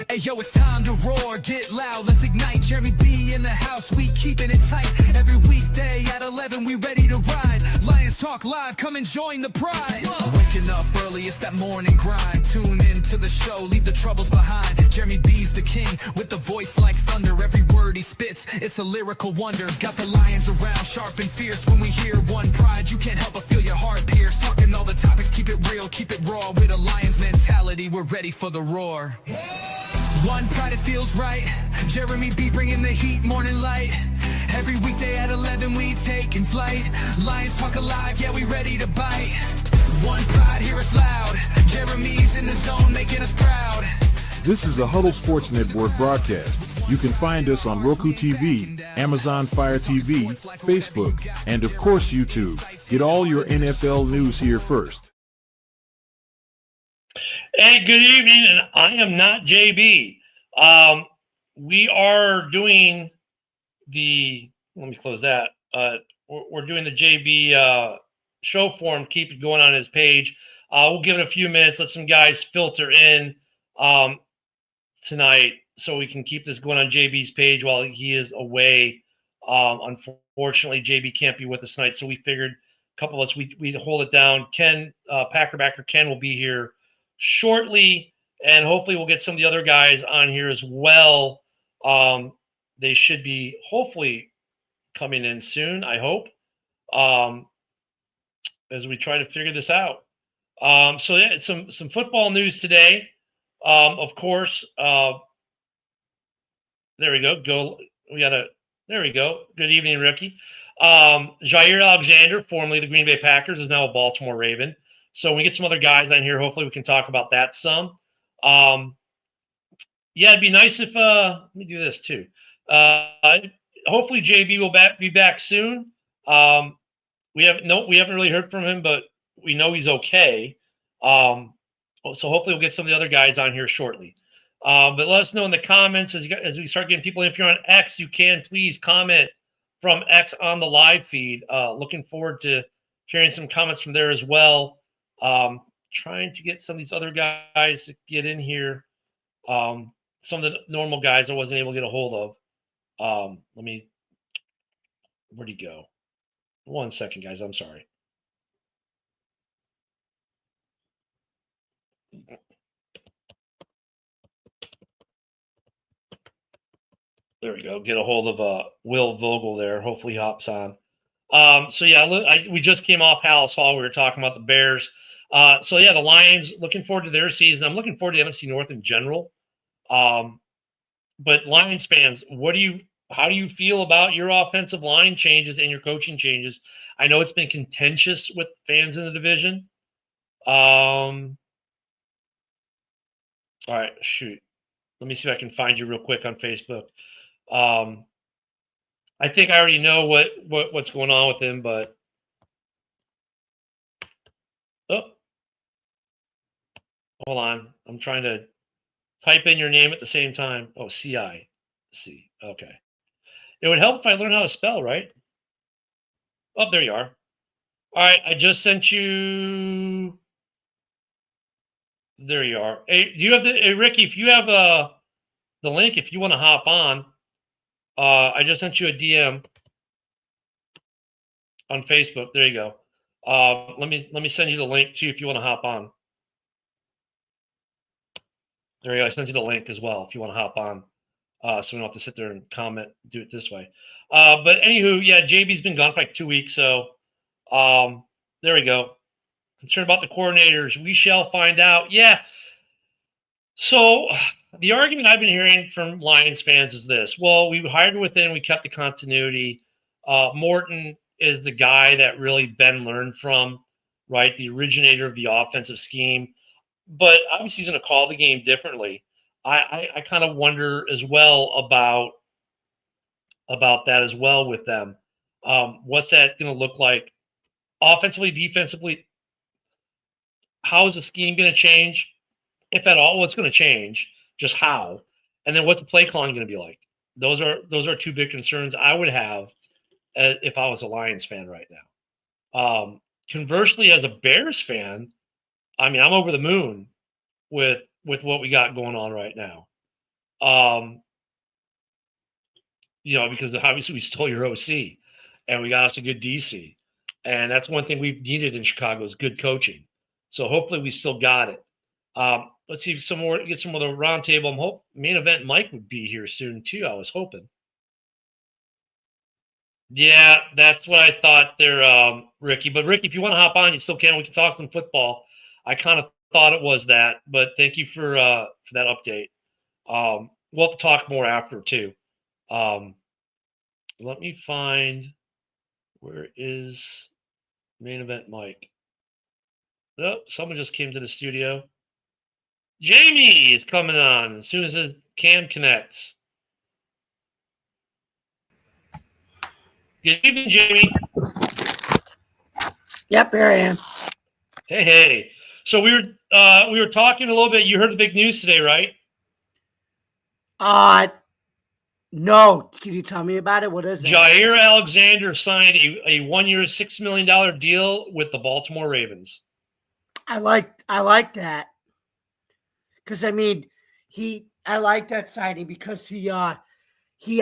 Hey yo, it's time to roar, get loud, let's ignite. Jeremy B in the house, we keeping it tight. Every weekday at 11, we ready to ride. Lions Talk Live, come and join the pride. Waking up early, it's that morning grind. Tune in to the show, leave the troubles behind. Jeremy B's the king, with the voice like thunder. Every word he spits, it's a lyrical wonder. Got the lions around, sharp and fierce. When we hear one pride, you can't help but feel your heart pierce. Talking all the topics, keep it real, keep it raw. With a lion's mentality, we're ready for the roar. One pride, it feels right. Jeremy B bringing the heat, morning light. Every weekday at 11, we taking flight. Lions Talk Alive, yeah, we ready to bite. One pride, hear us loud. Jeremy's in the zone, making us proud. This is a Huddle Sports Network broadcast. You can find us on Roku TV, Amazon Fire TV, Facebook, and of course YouTube. Get all your NFL news here first. Hey, good evening, and I am not JB. We are doing let me close that. We're doing the JB show form, keep it going on his page. We'll give it a few minutes, let some guys filter in tonight so we can keep this going on JB's page while he is away. Unfortunately, JB can't be with us tonight, so we figured a couple of us, we'd hold it down. Ken, Packerbacker Ken will be here shortly, and hopefully we'll get some of the other guys on here as well. They should be hopefully coming in soon, I hope, as we try to figure this out. So yeah, some football news today. Of course, there we go. There we go. Good evening, Ricky. Jair Alexander, formerly the Green Bay Packers, is now a Baltimore Raven. So when we get some other guys on here, hopefully we can talk about that some. Yeah, it'd be nice if let me do this too. Hopefully JB will be back soon. We haven't really heard from him, but we know he's okay. So hopefully we'll get some of the other guys on here shortly. But let us know in the comments as we start getting people in. If you're on X, you can please comment from X on the live feed. Looking forward to hearing some comments from there as well. Trying to get some of these other guys to get in here. Some of the normal guys I wasn't able to get a hold of. Where'd he go? 1 second, guys. I'm sorry. There we go. Get a hold of Will Vogel there. Hopefully he hops on. So yeah, we just came off Hallis Hall. We were talking about the Bears. So yeah, the Lions, looking forward to their season. I'm looking forward to NFC North in general. But Lions fans, how do you feel about your offensive line changes and your coaching changes? I know it's been contentious with fans in the division. All right, shoot. Let me see if I can find you real quick on Facebook. I think I already know what's going on with him, but hold on. I'm trying to type in your name at the same time. Oh, C-I-C. Okay. It would help if I learned how to spell, right? Oh, there you are. All right, I just sent you. There you are. Hey, do you have Ricky? If you have the link, if you want to hop on, I just sent you a DM on Facebook. There you go. Let me send you the link too if you want to hop on. There you go. I sent you the link as well if you want to hop on, so we don't have to sit there and comment. Do it this way. But anywho, yeah, JB's been gone for like 2 weeks, so there we go. Concerned about the coordinators, we shall find out. Yeah. So the argument I've been hearing from Lions fans is this: well, we hired within, we kept the continuity. Morton is the guy that really Ben learned from, right? The originator of the offensive scheme. But obviously he's going to call the game differently. I kind of wonder as well about that as well with them. What's that going to look like offensively, defensively? How is the scheme going to change, if at all? What's going to change? Just how? And then what's the play calling going to be like? Those are two big concerns I would have if I was a Lions fan right now. Conversely, as a Bears fan, I mean, I'm over the moon with what we got going on right now. Because obviously we stole your OC and we got us a good DC. And that's one thing we've needed in Chicago is good coaching. So hopefully we still got it. Let's see some more, get some of the roundtable. I'm hope main event Mike would be here soon too. I was hoping. Yeah, that's what I thought there, Ricky. But Ricky, if you want to hop on, you still can. We can talk some football. I kind of thought it was that, but thank you for that update. We'll have to talk more after too. Let me find where is main event Mike. Oh, someone just came to the studio. Jamie is coming on as soon as his cam connects. Good evening, Jamie. Yep, here I am. Hey. So we were talking a little bit. You heard the big news today, right? No. Can you tell me about it? What is it? Jair Alexander signed a 1 year, $6 million deal with the Baltimore Ravens. I like that. Because I like that signing because he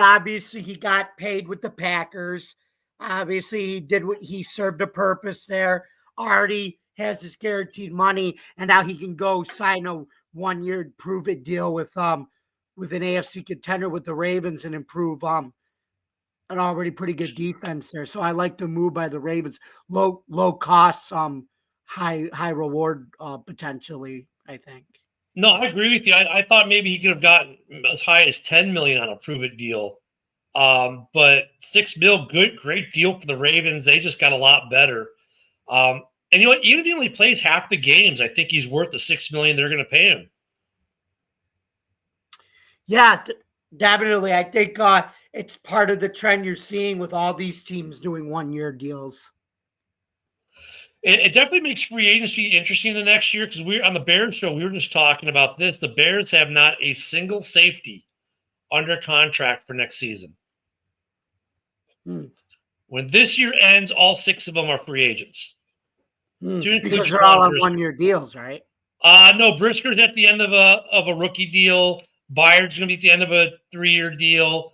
obviously he got paid with the Packers. Obviously he served a purpose there. Already has his guaranteed money, and now he can go sign a 1 year prove it deal with an AFC contender with the Ravens and improve an already pretty good defense there. So I like the move by the Ravens. Low cost, high reward potentially, I think. No, I agree with you. I thought maybe he could have gotten as high as $10 million on a prove it deal. But $6 million, great deal for the Ravens. They just got a lot better. And you know what? Even if he only plays half the games, I think he's worth the $6 million they're going to pay him. Yeah, definitely. I think it's part of the trend you're seeing with all these teams doing 1 year deals. It definitely makes free agency interesting the next year because we're on the Bears show. We were just talking about this. The Bears have not a single safety under contract for next season. When this year ends, all 6 of them are free agents. Because they're all on 1 year deals, right? No, Brisker's at the end of a rookie deal. Byard's going to be at the end of a 3-year deal.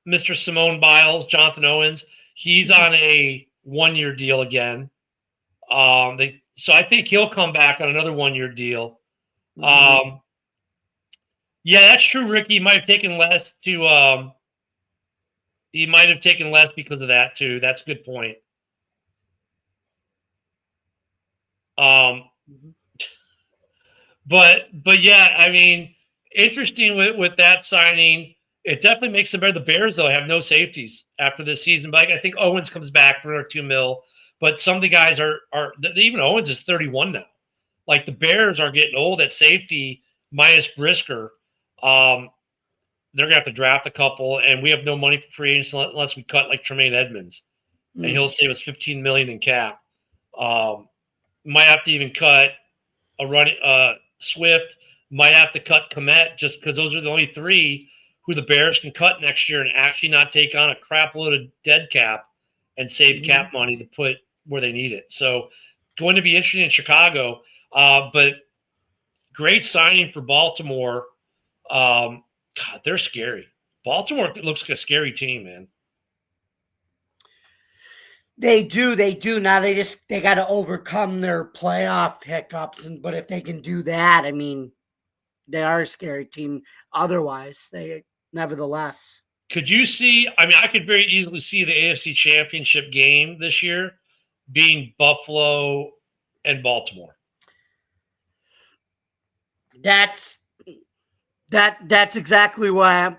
Mr. Simone Biles, Jonathan Owens, he's on a 1 year deal again. So I think he'll come back on another 1 year deal. Yeah, that's true, Ricky. He might have taken less because of that too. That's a good point. But yeah, I mean, interesting with that signing. It definitely makes them better. The Bears, though, have no safeties after this season. But I think Owens comes back for another $2 million. But some of the guys are even Owens is 31 now. Like the Bears are getting old at safety minus Brisker. They're gonna have to draft a couple, and we have no money for free agents unless we cut like Tremaine Edmonds, and he'll save us $15 million in cap. Might have to even cut a running Swift. Might have to cut Komet just because those are the only 3 who the Bears can cut next year and actually not take on a crap load of dead cap and save cap money to put where they need it. So going to be interesting in Chicago, but great signing for Baltimore. God, they're scary. Baltimore looks like a scary team, man. They do. Now they got to overcome their playoff hiccups, but if they can do that, I mean, they are a scary team. Otherwise, nevertheless. Could you see? I mean, I could very easily see the AFC Championship game this year being Buffalo and Baltimore. That's exactly why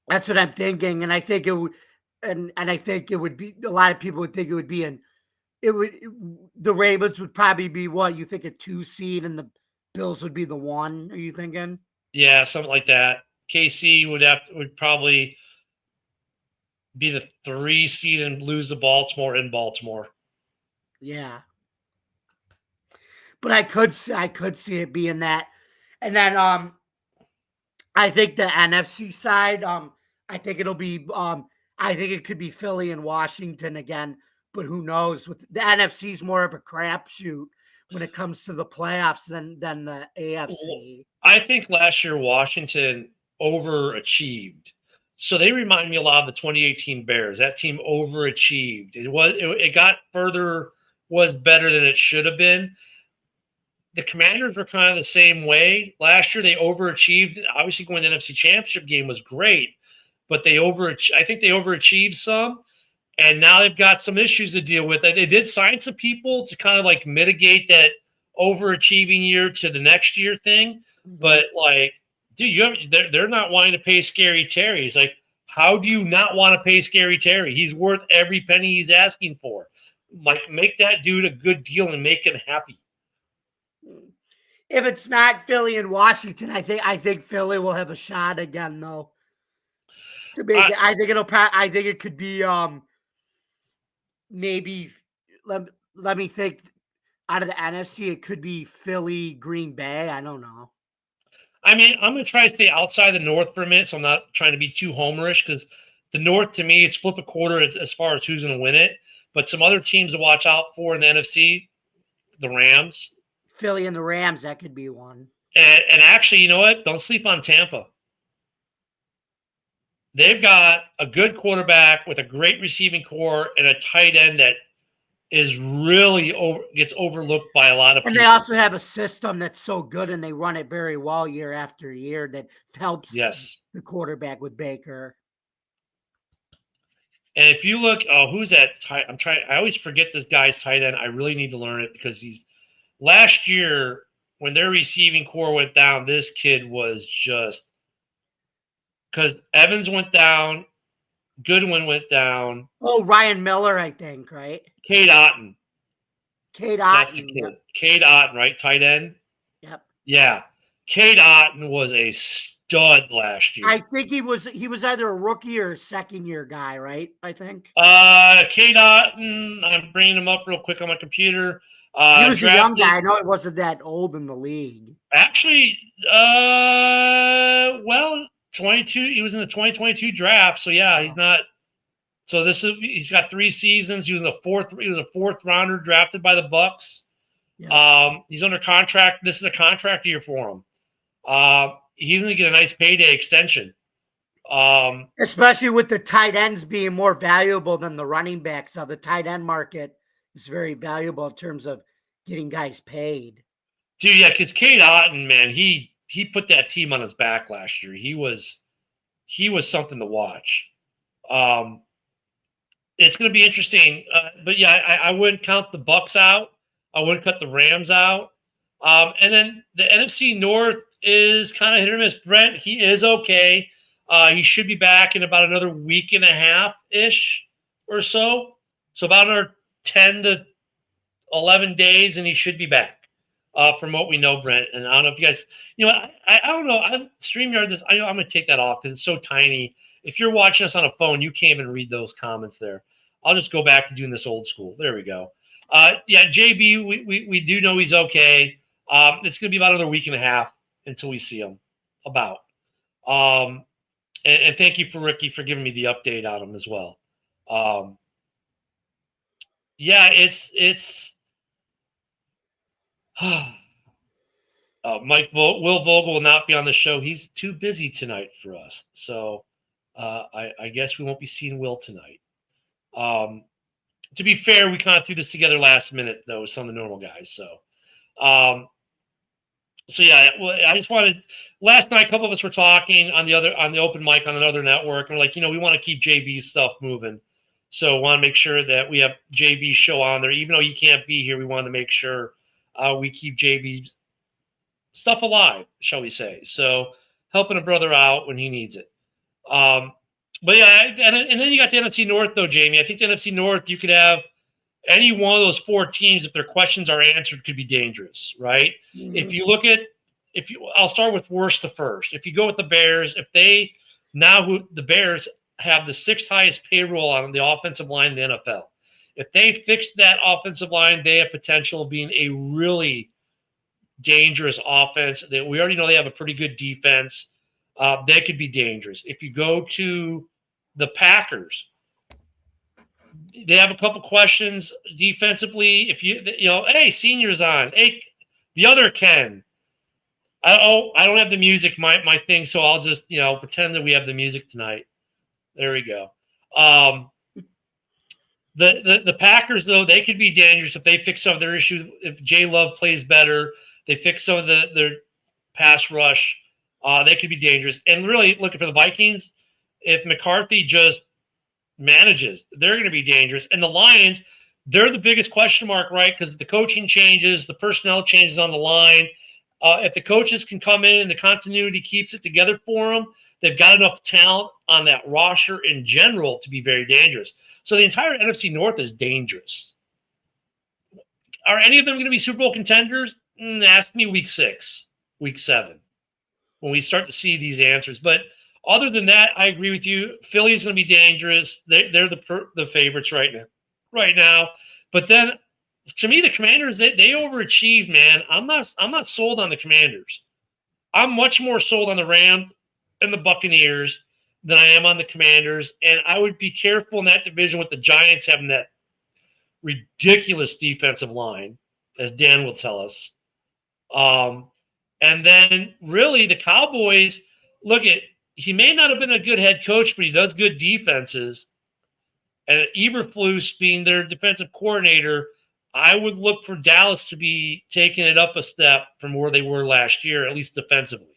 that's what I'm thinking, and I think it would, and I think it would be. A lot of people would think it would be the Ravens would probably be what you think, a 2 seed, and the Bills would be the 1. Are you thinking? Yeah, something like that. KC would probably be the 3 seed and lose to Baltimore in Baltimore. Yeah, but I could see it being that, and then I think the NFC side, I think it'll be I think it could be Philly and Washington again, but who knows? With the NFC's more of a crapshoot. when it comes to the playoffs than the AFC. I think last year Washington overachieved. So they remind me a lot of the 2018 Bears. That team overachieved. It got further, was better than it should have been. The Commanders were kind of the same way. Last year they overachieved. Obviously going to the NFC Championship game was great, but I think they overachieved some. And now they've got some issues to deal with. They did sign some people to kind of like mitigate that overachieving year to the next year thing. But like, dude, they're not wanting to pay Scary Terry. It's like, how do you not want to pay Scary Terry? He's worth every penny he's asking for. Like, make that dude a good deal and make him happy. If it's not Philly and Washington, I think Philly will have a shot again, though. To make it, I think it could be maybe let me think. Out of the NFC, it could be Philly, Green Bay. I don't know. I mean, I'm going to try to stay outside the North for a minute, so I'm not trying to be too homerish, because the North, to me, it's flip a quarter as far as who's going to win it. But some other teams to watch out for in the NFC, the Rams. Philly and the Rams, that could be one. And actually, you know what? Don't sleep on Tampa. They've got a good quarterback with a great receiving core and a tight end that is really gets overlooked by a lot of people. And they also have a system that's so good, and they run it very well year after year that helps the quarterback with Baker. And if you look, who's that? I always forget this guy's tight end. I really need to learn it because last year when their receiving core went down, this kid was just because Evans went down, Goodwin went down. Oh, Ryan Miller, I think, right? Cade Otton. That's the kid. Yep. Cade Otton, right? Tight end? Yep. Yeah. Cade Otton was a stud last year. I think he was either a rookie or a second-year guy, right? I think. Cade Otton, I'm bringing him up real quick on my computer. He was a young guy. I know it wasn't that old in the league. Actually, 22. He was in the 2022 draft, so yeah, he's not. So he's got 3 seasons. He was a fourth rounder drafted by the Bucks. Yeah. He's under contract. This is a contract year for him. He's going to get a nice payday extension. Especially with the tight ends being more valuable than the running backs. Now the tight end market is very valuable in terms of getting guys paid. Dude, yeah, because Cade Otton, man, he put that team on his back last year. He was something to watch. It's going to be interesting, but yeah, I wouldn't count the Bucks out. I wouldn't cut the Rams out. And then the NFC North is kind of hit or miss. Brent, he is okay. He should be back in about another week and a half-ish or so. So about another 10 to 11 days, and he should be back. From what we know, Brent. And I don't know if you guys, I don't know. StreamYard, I know I'm going to take that off because it's so tiny. If you're watching us on a phone, you can't even read those comments there. I'll just go back to doing this old school. There we go. Yeah, JB, we do know he's okay. It's going to be about another week and a half until we see him about. And thank you for Ricky for giving me the update on him as well. Yeah, it's Will Vogel will not be on the show. He's too busy tonight for us. So I guess we won't be seeing Will tonight. To be fair, we kind of threw this together last minute, though, with some of the normal guys. So yeah, well, I just wanted last night. A couple of us were talking on the open mic on another network, and we're like, we want to keep JB's stuff moving. So want to make sure that we have JB's show on there, even though he can't be here. We want to make sure we keep JB's stuff alive, shall we say? So helping a brother out when he needs it. But yeah, and then you got the NFC North, though, Jamie. I think the NFC North, you could have any one of those 4 teams, if their questions are answered, could be dangerous, right? Mm-hmm. If you look at, I'll start with worst to first. If you go with the Bears, the Bears have the 6th highest payroll on the offensive line in the NFL. If they fix that offensive line, they have potential of being a really dangerous offense. We already know they have a pretty good defense. They could be dangerous. If you go to the Packers, They have a couple questions defensively. If hey, senior's on. Hey, the other Ken. I don't have the music, my thing, so I'll just pretend that we have the music tonight. There we go. The Packers, though, they could be dangerous if they fix some of their issues. If J Love plays better, they fix some of their pass rush. They could be dangerous. And really, looking for the Vikings, if McCarthy just manages, they're going to be dangerous. And the Lions, they're the biggest question mark, right? Because the coaching changes, the personnel changes on the line. If the coaches can come in and the continuity keeps it together for them, they've got enough talent on that roster in general to be very dangerous. So the entire NFC North is dangerous. Are any of them going to be Super Bowl contenders? Ask me week 6, week 7, when we start to see these answers. But other than that, I agree with you. Philly's going to be dangerous. They're the favorites right now. But then, to me, the Commanders, they overachieved, man. I'm not sold on the Commanders. I'm much more sold on the Rams and the Buccaneers than I am on the Commanders. And I would be careful in that division with the Giants having that ridiculous defensive line, as Dan will tell us. And then really the Cowboys, he may not have been a good head coach, but he does good defenses. And Eberflus being their defensive coordinator, I would look for Dallas to be taking it up a step from where they were last year, at least defensively.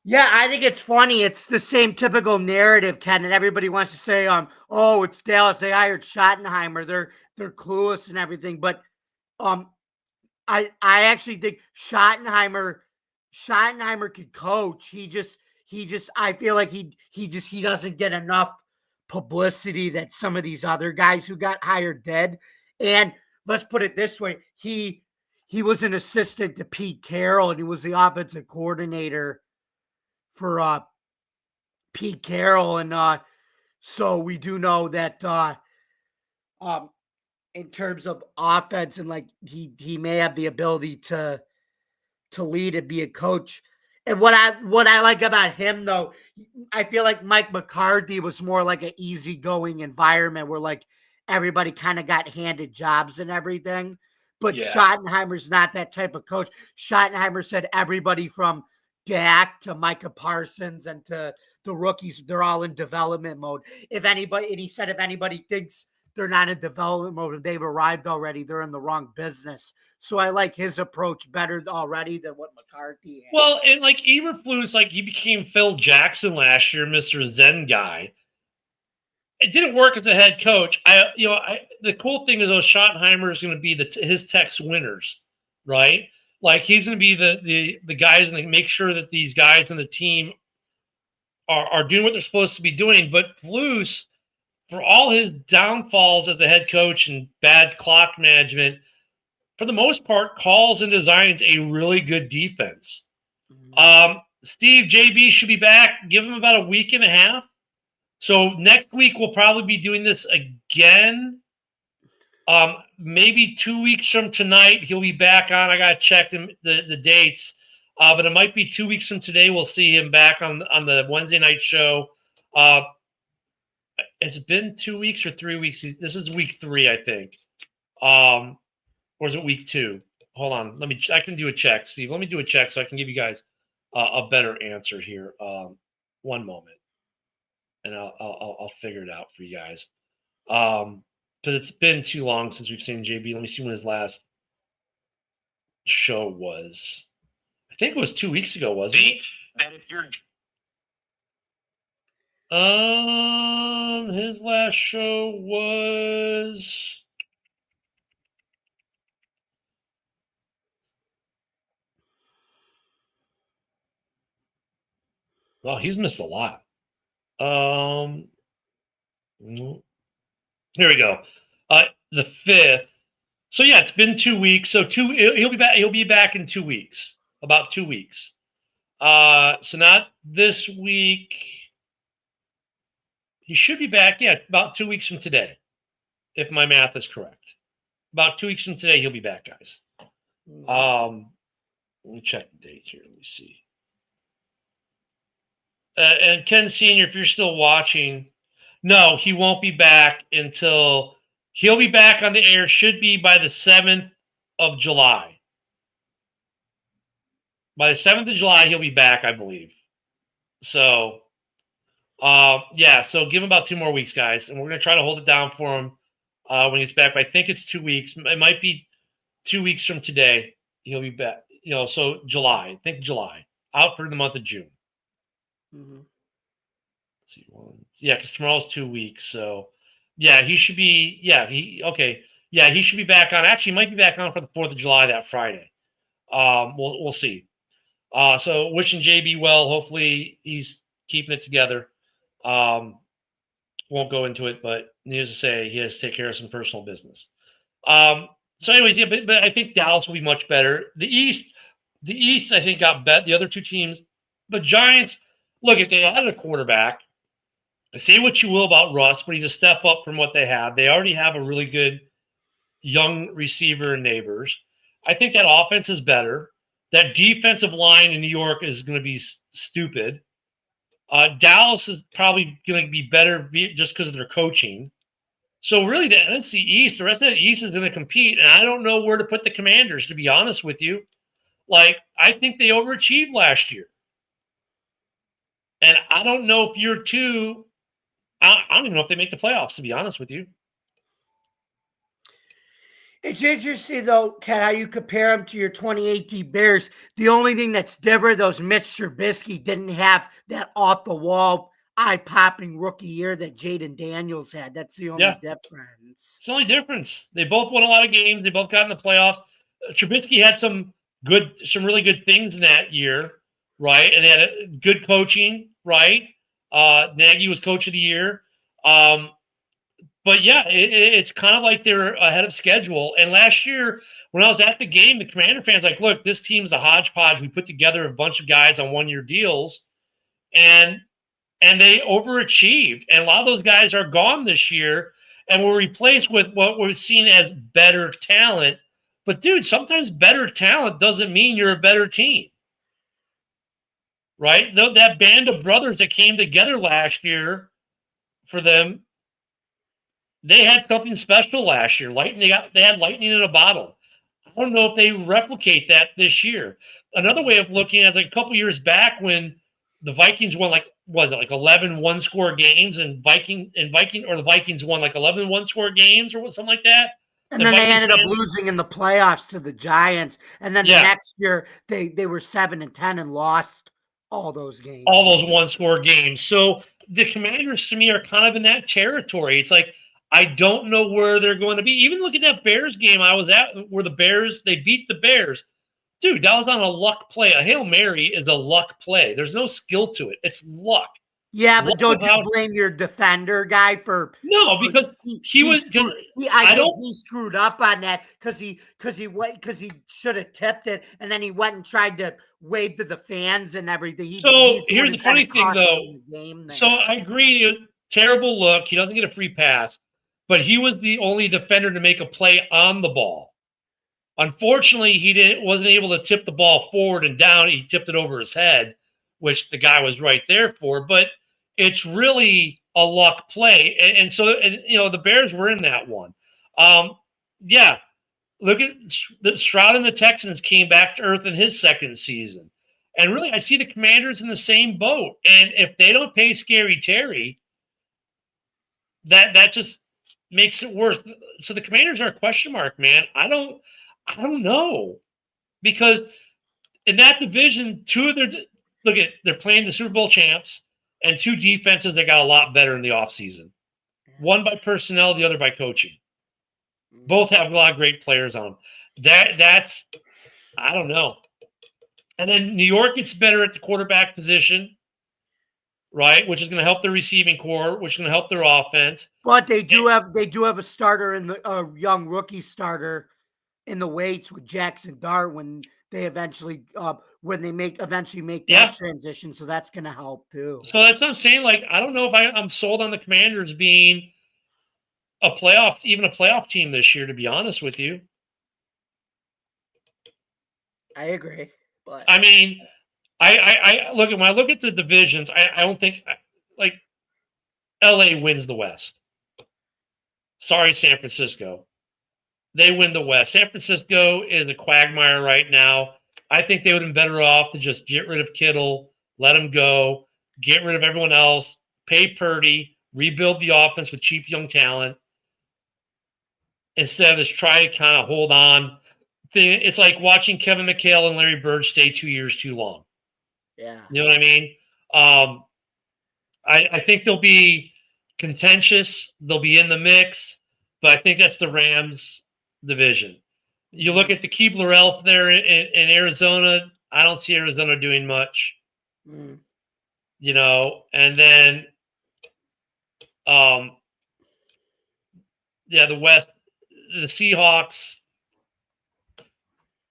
Yeah, I think it's funny. It's the same typical narrative, Ken, and everybody wants to say, oh, it's Dallas. They hired Schottenheimer. They're clueless and everything. But I actually think Schottenheimer could coach. He just I feel like he doesn't get enough publicity that some of these other guys who got hired did. And let's put it this way. He was an assistant to Pete Carroll, and he was the offensive coordinator for Pete Carroll. And so we do know that in terms of offense, and like he may have the ability to lead and be a coach. And what I like about him, though, I feel like Mike McCarthy was more like an easygoing environment where like everybody kind of got handed jobs and everything. But Yeah. Schottenheimer's not that type of coach. Schottenheimer said everybody from Dak to Micah Parsons and to the rookies, they're all in development mode. And he said if anybody thinks they're not in development mode, if they've arrived already, they're in the wrong business. So I like his approach better already than what McCarthy had. Well, and like Eberflus, like he became Phil Jackson last year, Mr. Zen guy. It didn't work as a head coach. The cool thing is, Schottenheimer is going to be his Tech's winners, right? Like he's going to be the guys and make sure that these guys in the team are doing what they're supposed to be doing. But Flus, for all his downfalls as a head coach and bad clock management, for the most part, calls and designs a really good defense. Mm-hmm. Steve JB should be back. Give him about a week and a half. So next week we'll probably be doing this again. Maybe 2 weeks from tonight he'll be back on. I gotta check the dates, but it might be 2 weeks from today. We'll see him back on the Wednesday night show. It's been 2 weeks or 3 weeks. This is week 3, I think. Or is it week 2? Hold on. I can do a check, Steve. Let me do a check so I can give you guys a better answer here. One moment. And I'll figure it out for you guys. Because it's been too long since we've seen JB. Let me see when his last show was. I think it was 2 weeks ago, wasn't it? That if you're his last show was. Well, he's missed a lot. Here we go. The 5th. So yeah, it's been 2 weeks. So he'll be back. He'll be back in 2 weeks. About 2 weeks. So not this week. He should be back. Yeah, about 2 weeks from today, if my math is correct. About 2 weeks from today, he'll be back, guys. Let me check the date here. Let me see. And Ken Senior, if you're still watching, No, he won't be back until he'll be back on the air. Should be by the 7th of July. By the 7th of July, he'll be back, I believe. So, yeah. So give him about 2 more weeks, guys, and we're gonna try to hold it down for him when he gets back. But I think it's 2 weeks. It might be 2 weeks from today. He'll be back. So July. I think July. Out for the month of June. Mhm. See, yeah, because tomorrow's 2 weeks. So, yeah, he should be. Yeah, okay. Yeah, he should be back on. Actually, he might be back on for the 4th of July that Friday. We'll see. So wishing JB well. Hopefully he's keeping it together. Won't go into it, but needless to say, he has to take care of some personal business. So, anyways, yeah, but I think Dallas will be much better. The East, I think, got bet. The other 2 teams, the Giants. Look, if they added a quarterback, say what you will about Russ, but he's a step up from what they have. They already have a really good young receiver and Neighbors. I think that offense is better. That defensive line in New York is going to be stupid. Dallas is probably going to be better just because of their coaching. So really, the NFC East, the rest of the East is going to compete, and I don't know where to put the Commanders. To be honest with you, like I think they overachieved last year, and I don't know if year 2. I don't even know if they make the playoffs. To be honest with you. It's interesting, though, Ken, how you compare them to your 2018 Bears. The only thing that's different, those Mitch Trubisky didn't have that off-the-wall, eye-popping rookie year that Jaden Daniels had. That's the only Yeah, difference. it's the only difference. They both won a lot of games. They both got in the playoffs. Trubisky had some really good things in that year, right? And they had a good coaching, right? Nagy was coach of the year. But yeah, it's kind of like they're ahead of schedule. And last year, when I was at the game, the Commander fans like, look, this team's a hodgepodge. We put together a bunch of guys on 1-year deals, and they overachieved. And a lot of those guys are gone this year, and were replaced with what we're seen as better talent. But dude, sometimes better talent doesn't mean you're a better team, right? That band of brothers that came together last year for them, they had something special last year. They had lightning in a bottle. I don't know if they replicate that this year. Another way of looking at it, like a couple years back when the Vikings won like 11 one-score games, and the Vikings won like 11 one-score games or something like that. And The then they Vikings ended up fans, losing in the playoffs to the Giants. And then the yeah, next year, they were 7-10 and lost all those games. all those one-score games. So the Commanders to me are kind of in that territory. It's like I don't know where they're going to be. Even look at that Bears game I was at, where they beat the Bears. Dude, that was on a luck play. A Hail Mary is a luck play. There's no skill to it. It's luck. Yeah, but Luck don't of you how blame your defender guy for No, because he was because I I think don't he screwed up on that because he should have tipped it, and then he went and tried to wave to the fans and everything. so He's the one here's who the kind funny of thing cost though. him the game So there. I agree, terrible look. He doesn't get a free pass, but he was the only defender to make a play on the ball. Unfortunately, wasn't able to tip the ball forward and down. He tipped it over his head, which the guy was right there for. But it's really a luck play, and so the Bears were in that one. Yeah, look at the Stroud and the Texans came back to earth in his second season, and really I see the Commanders in the same boat. And if they don't pay Scary Terry, that just makes it worse. So the Commanders are a question mark, man. I don't know, because in that division, they're playing the Super Bowl champs and 2 defenses that got a lot better in the offseason. One by personnel, the other by coaching. Both have a lot of great players on them. That's I don't know. And then New York gets better at the quarterback position, right? Which is going to help their receiving core, which is going to help their offense. But they do have a starter in a young rookie starter in the weights with Jackson Dart when they eventually make that transition. So that's going to help too. So that's what I'm saying. Like, I don't know if I'm sold on the Commanders being even a playoff team this year, to be honest with you. I agree. But I mean, I look at when I look at the divisions, I don't think like LA wins the West. Sorry, San Francisco. They win the West. San Francisco is a quagmire right now. I think they would have been better off to just get rid of Kittle, let him go, get rid of everyone else, pay Purdy, rebuild the offense with cheap young talent, instead of just try to kind of hold on. It's like watching Kevin McHale and Larry Bird stay 2 years too long. Yeah. You know what I mean? I think they'll be contentious. They'll be in the mix, but I think that's the Rams division. You look at the Keebler Elf there in Arizona. I don't see Arizona doing much. Mm. You know, and then, the West, the Seahawks.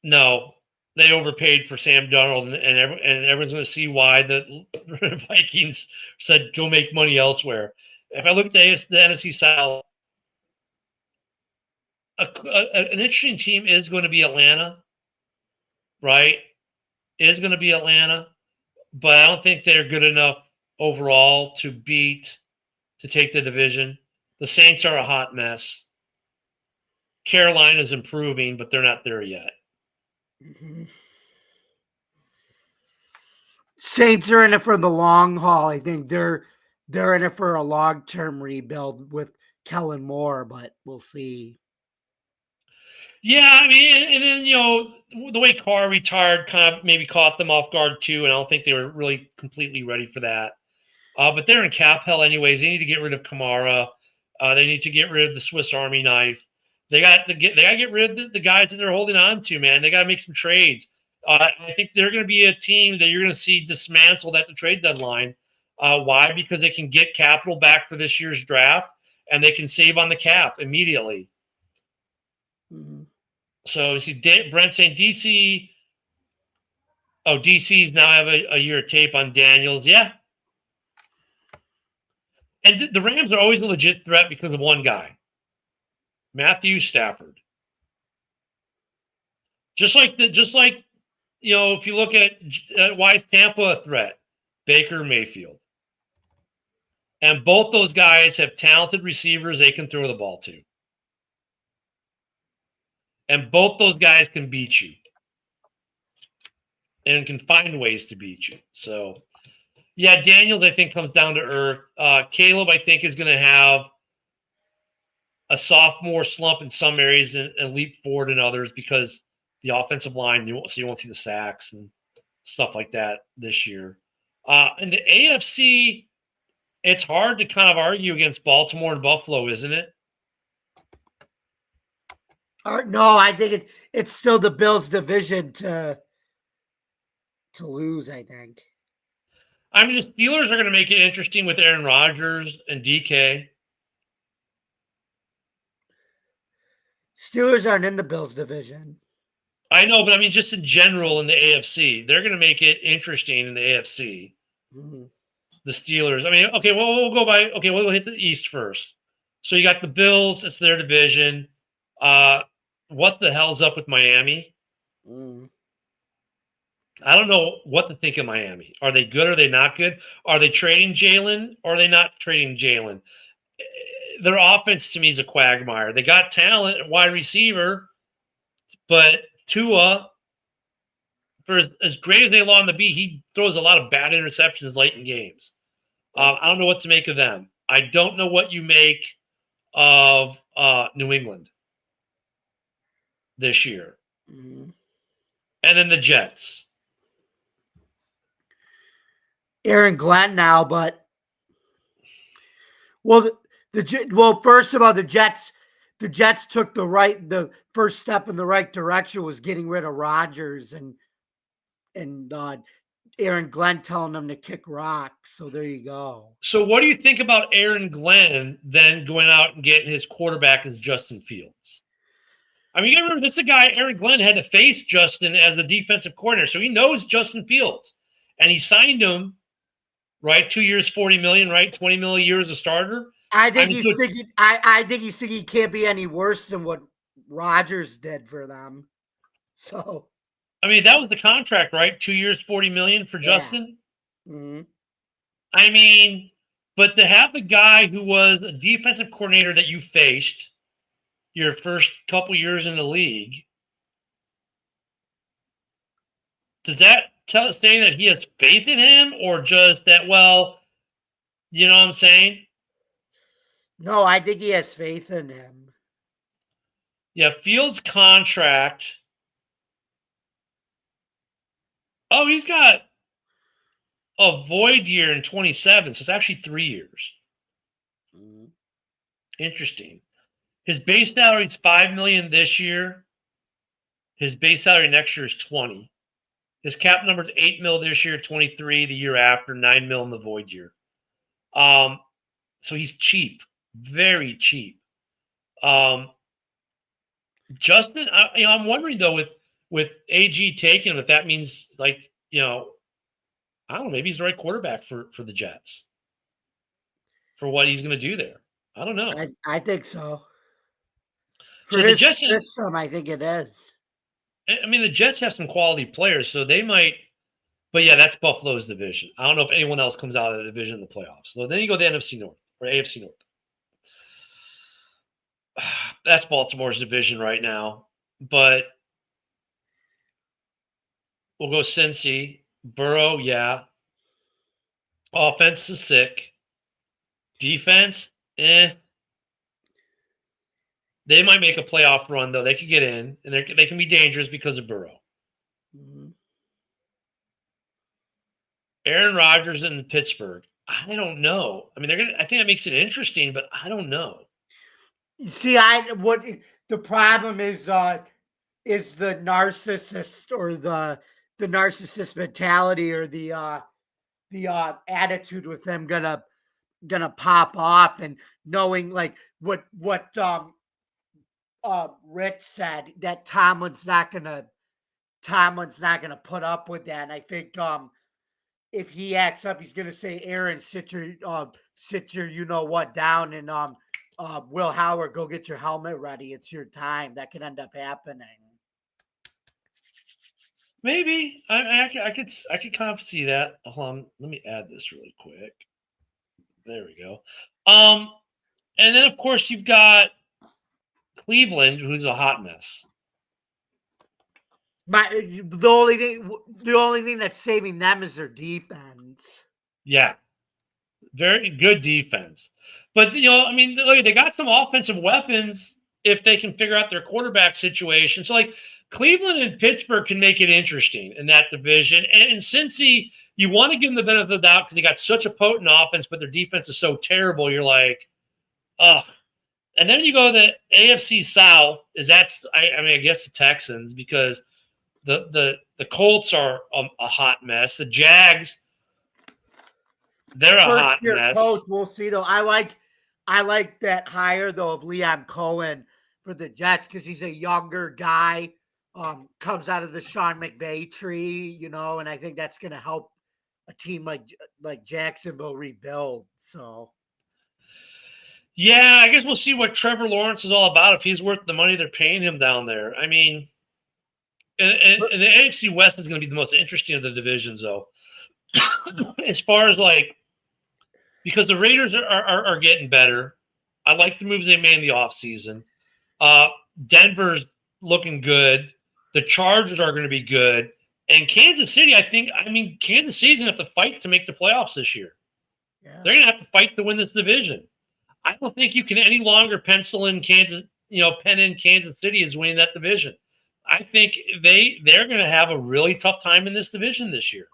No, they overpaid for Sam Darnold, and everyone's going to see why the Vikings said go make money elsewhere. If I look at the NFC South, an interesting team is going to be Atlanta, right? Is going to be Atlanta, but I don't think they're good enough overall to take the division. The Saints are a hot mess. Carolina's improving, but they're not there yet. Mm-hmm. Saints are in it for the long haul. I think they're in it for a long-term rebuild with Kellen Moore, but we'll see. Yeah, I mean, and then, the way Carr retired kind of maybe caught them off guard too, and I don't think they were really completely ready for that. But they're in cap hell anyways. They need to get rid of Kamara. They need to get rid of the Swiss Army knife. They got to get rid of the guys that they're holding on to, man. They got to make some trades. I think they're going to be a team that you're going to see dismantled at the trade deadline. Why? Because they can get capital back for this year's draft, and they can save on the cap immediately. Mm-hmm. So you see Brent saying DC. Oh, DC's now have a year of tape on Daniels. Yeah. And the Rams are always a legit threat because of one guy, Matthew Stafford. Just like if you look at why is Tampa a threat, Baker Mayfield. And both those guys have talented receivers they can throw the ball to. And both those guys can beat you. And can find ways to beat you. So, yeah, Daniels, I think, comes down to earth. Caleb, I think, is going to have a sophomore slump in some areas and leap forward in others because the offensive line, you won't see the sacks and stuff like that this year. In the AFC, it's hard to kind of argue against Baltimore and Buffalo, isn't it? No, I think it's still the Bills' division to lose, I think. I mean, the Steelers are going to make it interesting with Aaron Rodgers and DK. Steelers aren't in the Bills' division. I know, but I mean, just in general in the AFC, they're going to make it interesting in the AFC. Mm-hmm. The Steelers. I mean, okay, well, we'll go by. Okay, we'll hit the East first. So you got the Bills. It's their division. What the hell's up with Miami? Mm. I don't know what to think of Miami. Are they good? Are they not good? Are they trading Jalen? Or are they not trading Jalen? Their offense to me is a quagmire. They got talent at wide receiver, but Tua, for as great as they allow him to be, he throws a lot of bad interceptions late in games. I don't know what to make of them. I don't know what you make of New England this year. Mm-hmm. And then the Jets. Aaron Glenn now, but first of all, the Jets took the first step in the right direction was getting rid of Rodgers and Aaron Glenn telling them to kick rocks. So there you go. So what do you think about Aaron Glenn then going out and getting his quarterback as Justin Fields? I mean, you got to remember, this is a guy, Aaron Glenn, had to face Justin as a defensive coordinator, so he knows Justin Fields. And he signed him, right, 2 years, $40 million, right, $20 million a year as a starter. I think he's thinking he can't be any worse than what Rodgers did for them. So, I mean, that was the contract, right? 2 years, $40 million for Justin. Mm-hmm. I mean, But to have the guy who was a defensive coordinator that you faced your first couple years in the league, does that say that he has faith in him, or just that, well, you know what I'm saying? No, I think he has faith in him. Yeah, Fields' contract. Oh, he's got a void year in 27, so it's actually 3 years. Interesting. His base salary is $5 million this year. His base salary next year is 20. His cap number is 8 mil this year, 23 the year after, 9 mil in the void year. So he's cheap, very cheap. Justin, I'm wondering though, with AG taking him, if that means, like, I don't know, maybe he's the right quarterback for the Jets for what he's going to do there. I don't know. I think so. For So the his Jets, system, I think it is. I mean, the Jets have some quality players, so they might. But yeah, that's Buffalo's division. I don't know if anyone else comes out of the division in the playoffs. So then you go to the NFC North or AFC North. That's Baltimore's division right now. But we'll go Cincy. Burrow, yeah. Offense is sick. Defense, eh. They might make a playoff run, though. They could get in, and they can be dangerous because of Burrow. Aaron Rodgers in Pittsburgh. I don't know. I mean, I think that makes it interesting, but I don't know. See, what the problem is the narcissist, or the narcissist mentality, or the attitude with them gonna pop off, and knowing like what Rich said, that Tomlin's not gonna put up with that. And I think if he acts up, he's gonna say, Aaron, sit your you know what down, and Will Howard, go get your helmet ready. It's your time. That could end up happening. Maybe I could kind of see that. Let me add this really quick. There we go. And then of course you've got Cleveland, who's a hot mess. The only thing that's saving them is their defense. Yeah, very good defense. But I mean, look, they got some offensive weapons if they can figure out their quarterback situation. So like Cleveland and Pittsburgh can make it interesting in that division. And Cincy, you want to give them the benefit of the doubt because they got such a potent offense, but their defense is so terrible. You're like, ugh. And then you go to the AFC South. I guess the Texans, because the Colts are a hot mess. The Jags, they're a hot mess. Coach, we'll see though. I like that hire though of Leon Cohen for the Jets because he's a younger guy. Comes out of the Sean McVay tree, and I think that's going to help a team like Jacksonville rebuild. So, yeah, I guess we'll see what Trevor Lawrence is all about, if he's worth the money they're paying him down there. I mean, and the AFC West is going to be the most interesting of the divisions, though, as far as because the Raiders are getting better. I like the moves they made in the offseason. Denver's looking good. The Chargers are going to be good. And Kansas City, Kansas City's going to have to fight to make the playoffs this year. Yeah. They're going to have to fight to win this division. I don't think you can any longer pencil in Kansas City as winning that division. I think they're going to have a really tough time in this division this year.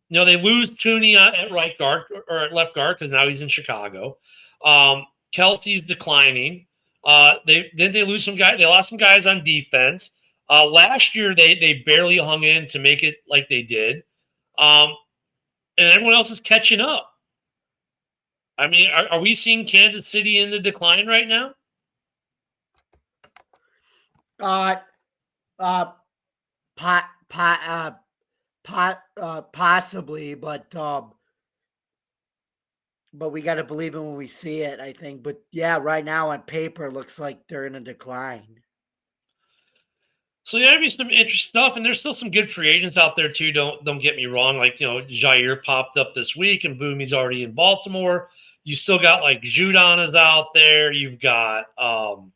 They lose Tooney at right guard or at left guard because now he's in Chicago. Kelsey's declining. They lose some guys. They lost some guys on defense. Last year they barely hung in to make it like they did. And everyone else is catching up. I mean, are we seeing Kansas City in the decline right now? Possibly, but we got to believe it when we see it, I think. But yeah, right now on paper, it looks like they're in a decline. So there'll be some interesting stuff, and there's still some good free agents out there too. Don't get me wrong. Like Jair popped up this week, and boom, he's already in Baltimore. You still got like Judon is out there. You've got the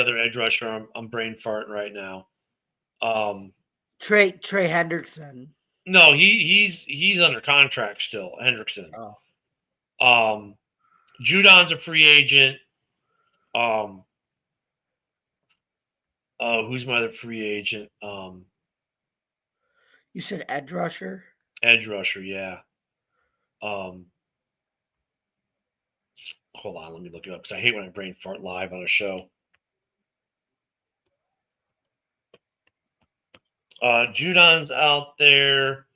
other edge rusher. I'm brain farting right now. Trey Hendrickson. No, he's under contract still. Hendrickson. Oh. Judon's a free agent. Who's my other free agent? You said edge rusher? Edge rusher, yeah. Hold on, let me look it up because I hate when I brain fart live on a show. Judon's out there.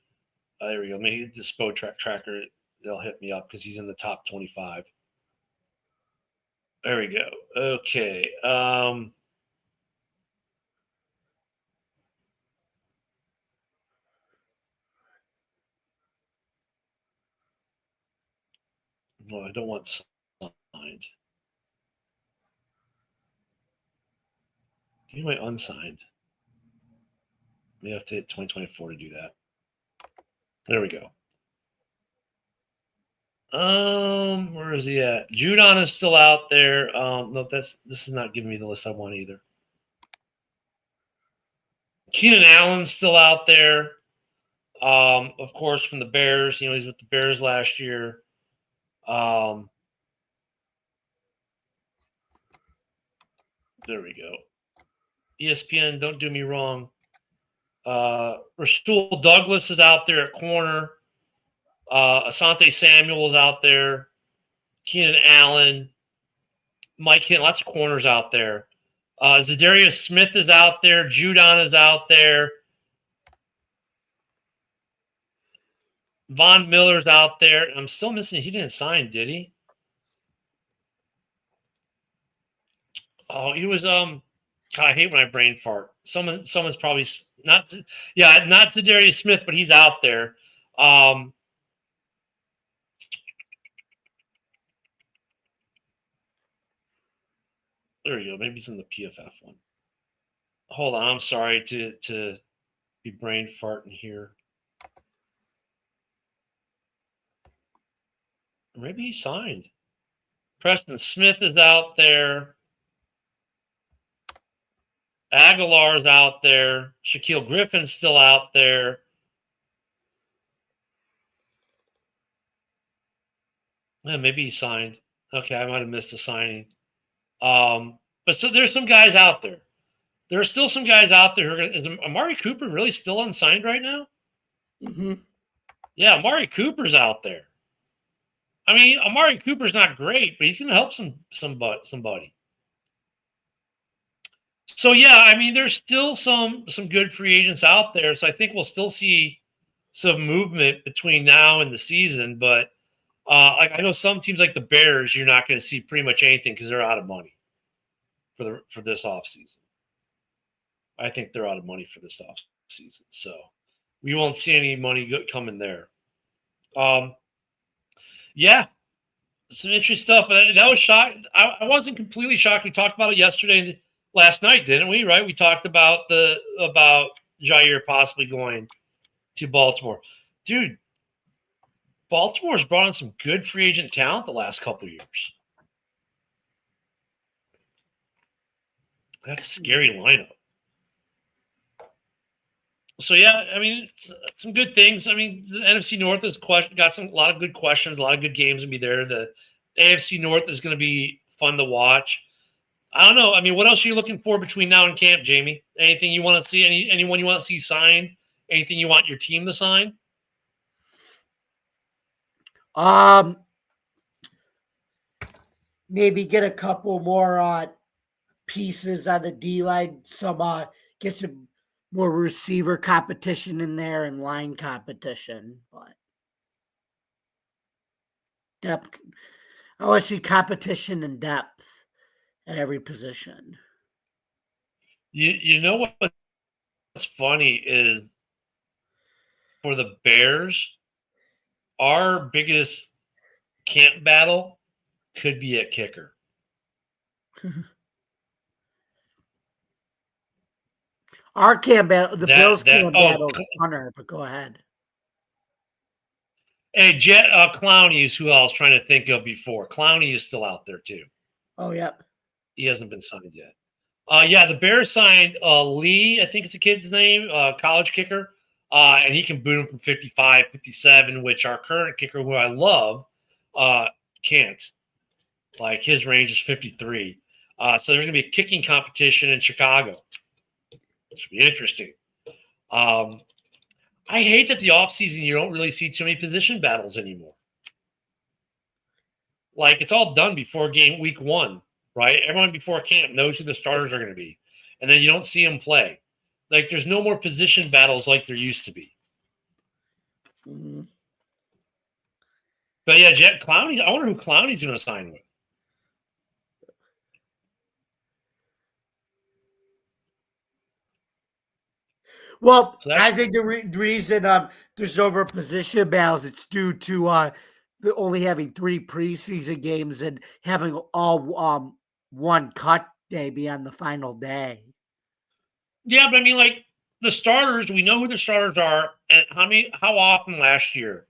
There we go. Maybe the Spo tracker, they'll hit me up because he's in the top 25. There we go. Okay. Well, I don't want signed. Give me my unsigned. We have to hit 2024 to do that. There we go. Where is he at? Judon is still out there. No, this is not giving me the list I want either. Keenan Allen's still out there. Of course, from the Bears. He's with the Bears last year. There we go. ESPN, don't do me wrong. Rasul Douglas is out there at corner. Asante Samuel is out there. Keenan Allen. Mike Hinton, lots of corners out there. Zadarius Smith is out there. Judon is out there. Von Miller's out there. I'm still missing. He didn't sign, did he? Oh, he was God, I hate when I brain fart. Someone's probably not Zadarius Smith, but he's out there. There we go. Maybe he's in the PFF one. Hold on. I'm sorry to be brain farting here. Maybe he signed. Preston Smith is out there. Aguilar's out there. Shaquille Griffin's still out there. Maybe he signed. Okay, I might have missed a signing. But so there's some guys out there. There are still some guys out there. Is Amari Cooper really still unsigned right now? Mm-hmm. Yeah, Amari Cooper's out there. I mean, Amari Cooper's not great, but he's going to help somebody. So yeah, I mean, there's still some good free agents out there. So I think we'll still see some movement between now and the season. But I know some teams like the Bears, you're not going to see pretty much anything because they're out of money for this offseason. I think they're out of money for this offseason. So we won't see any money coming there. Yeah, some interesting stuff. That was shocked. I wasn't completely shocked. We talked about it last night, didn't we? Right? We talked about Jair possibly going to Baltimore. Dude, Baltimore's brought in some good free agent talent the last couple of years. That's a scary lineup. So yeah, I mean, some good things. I mean, the NFC North has got a lot of good questions, a lot of good games to be there. The AFC North is going to be fun to watch. I don't know. I mean, what else are you looking for between now and camp, Jamie? Anything you want to see? Anyone you want to see signed? Anything you want your team to sign? Maybe get a couple more pieces on the D line. Get some more receiver competition in there and line competition. But depth, I want to see competition and depth at every position. You know what's funny is for the Bears, our biggest camp battle could be at kicker. Our camp battle, the Bills camp oh, battle's funner, but go ahead. Hey, Clowney is who I was trying to think of before. Clowney is still out there too. Oh, yeah. He hasn't been signed yet. Yeah, the Bears signed Lee, I think it's the kid's name, college kicker. And he can boot him from 55, 57, which our current kicker, who I love, can't. Like his range is 53. So there's going to be a kicking competition in Chicago. It should be interesting. I hate that the offseason you don't really see too many position battles anymore. Like it's all done before week 1, right? Everyone before camp knows who the starters are going to be. And then you don't see them play. Like there's no more position battles like there used to be. Mm-hmm. But yeah, Clowney, I wonder who Clowney's going to sign with. Well, I think the reason there's over position battles, it's due to only having 3 preseason games and having all one cut day be on the final day. Yeah, but I mean, like the starters, we know who the starters are, and how often last year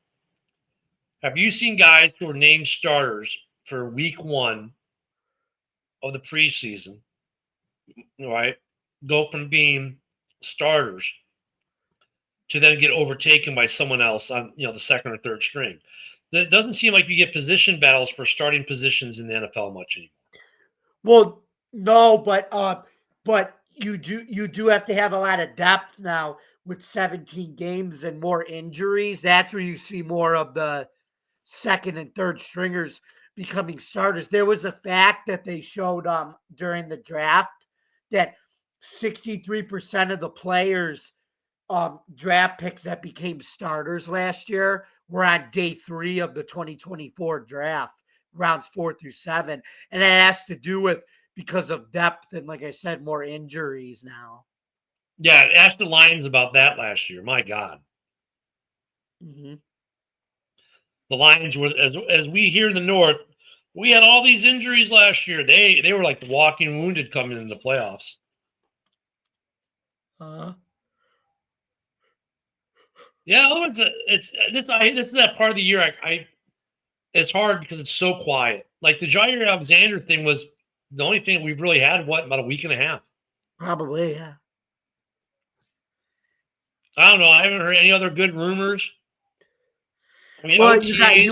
have you seen guys who were named starters for week 1 of the preseason, right? Go from being starters to then get overtaken by someone else on the second or third string. It doesn't seem like you get position battles for starting positions in the NFL much anymore. Well, no, but you do have to have a lot of depth now with 17 games and more injuries. That's where you see more of the second and third stringers becoming starters. There was a fact that they showed during the draft that 63% of the players draft picks that became starters last year were on day 3 of the 2024 draft, rounds 4 through 7. And that has to do with because of depth and, like I said, more injuries now. Yeah, ask the Lions about that last year. My God. Mm-hmm. The Lions were, as we here in the North, we had all these injuries last year. They were like walking wounded coming into the playoffs. Yeah, this is that part of the year it's hard because it's so quiet. Like the Jair Alexander thing was the only thing we've really had about a week and a half. Probably, yeah. I don't know. I haven't heard any other good rumors. I mean, well, OTAs,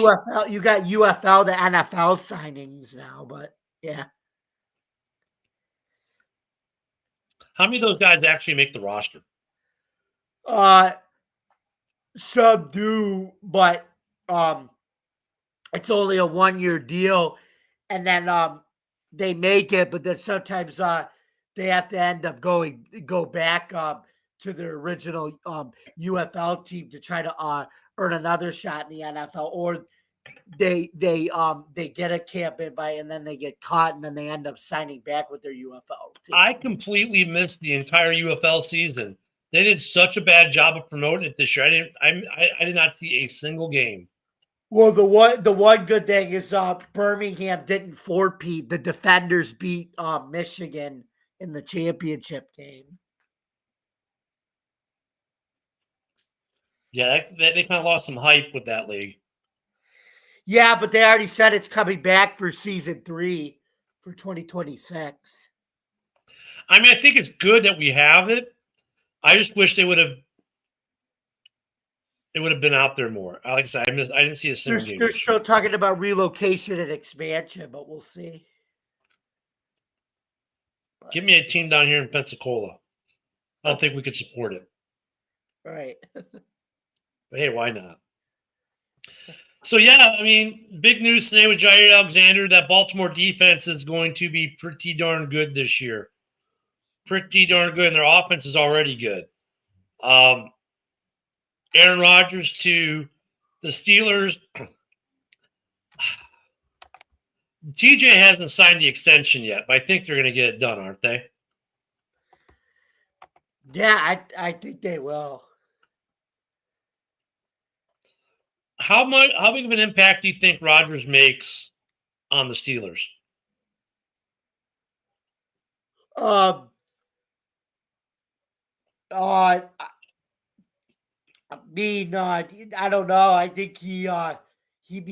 you got UFL, the NFL signings now, but yeah. How many of those guys actually make the roster? Some do, but it's only a 1-year deal, and then they make it, but then sometimes they have to end up go back to their original UFL team to try to earn another shot in the NFL, or they get a camp invite and then they get caught and then they end up signing back with their UFL team. I completely missed the entire UFL season. They did such a bad job of promoting it this year. I did not see a single game. Well, the one good thing is Birmingham didn't four-peat. The Defenders beat Michigan in the championship game. Yeah, they kind of lost some hype with that league. Yeah, but they already said it's coming back for season 3 for 2026. I mean, I think it's good that we have it. I just wish they would have been out there more. Like I said, I didn't see a single game. They're still talking about relocation and expansion, but we'll see. Give me a team down here in Pensacola. I don't think we could support it. Right. But hey, why not? So, yeah, I mean, big news today with Jair Alexander. That Baltimore defense is going to be pretty darn good this year. Pretty darn good, and their offense is already good. Aaron Rodgers to the Steelers. TJ hasn't signed the extension yet, but I think they're going to get it done, aren't they? Yeah, I think they will. How big of an impact do you think Rodgers makes on the Steelers? I mean, I don't know. I think he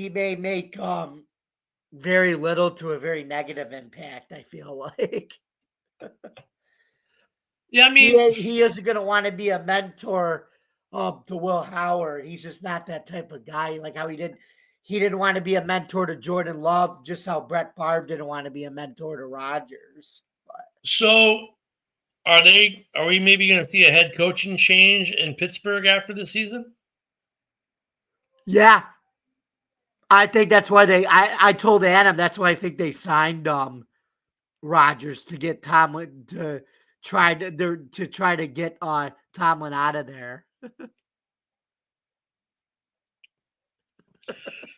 may make very little to a very negative impact. I feel like Yeah, I mean, he isn't going to want to be a mentor to Will Howard. He's just not that type of guy. Like how he didn't want to be a mentor to Jordan Love, just how Brett Favre didn't want to be a mentor to Rodgers. so are we maybe going to see a head coaching change in Pittsburgh after the season? Yeah, I think that's why I told Adam that's why I think they signed Rodgers to get Tomlin to try to get Tomlin out of there.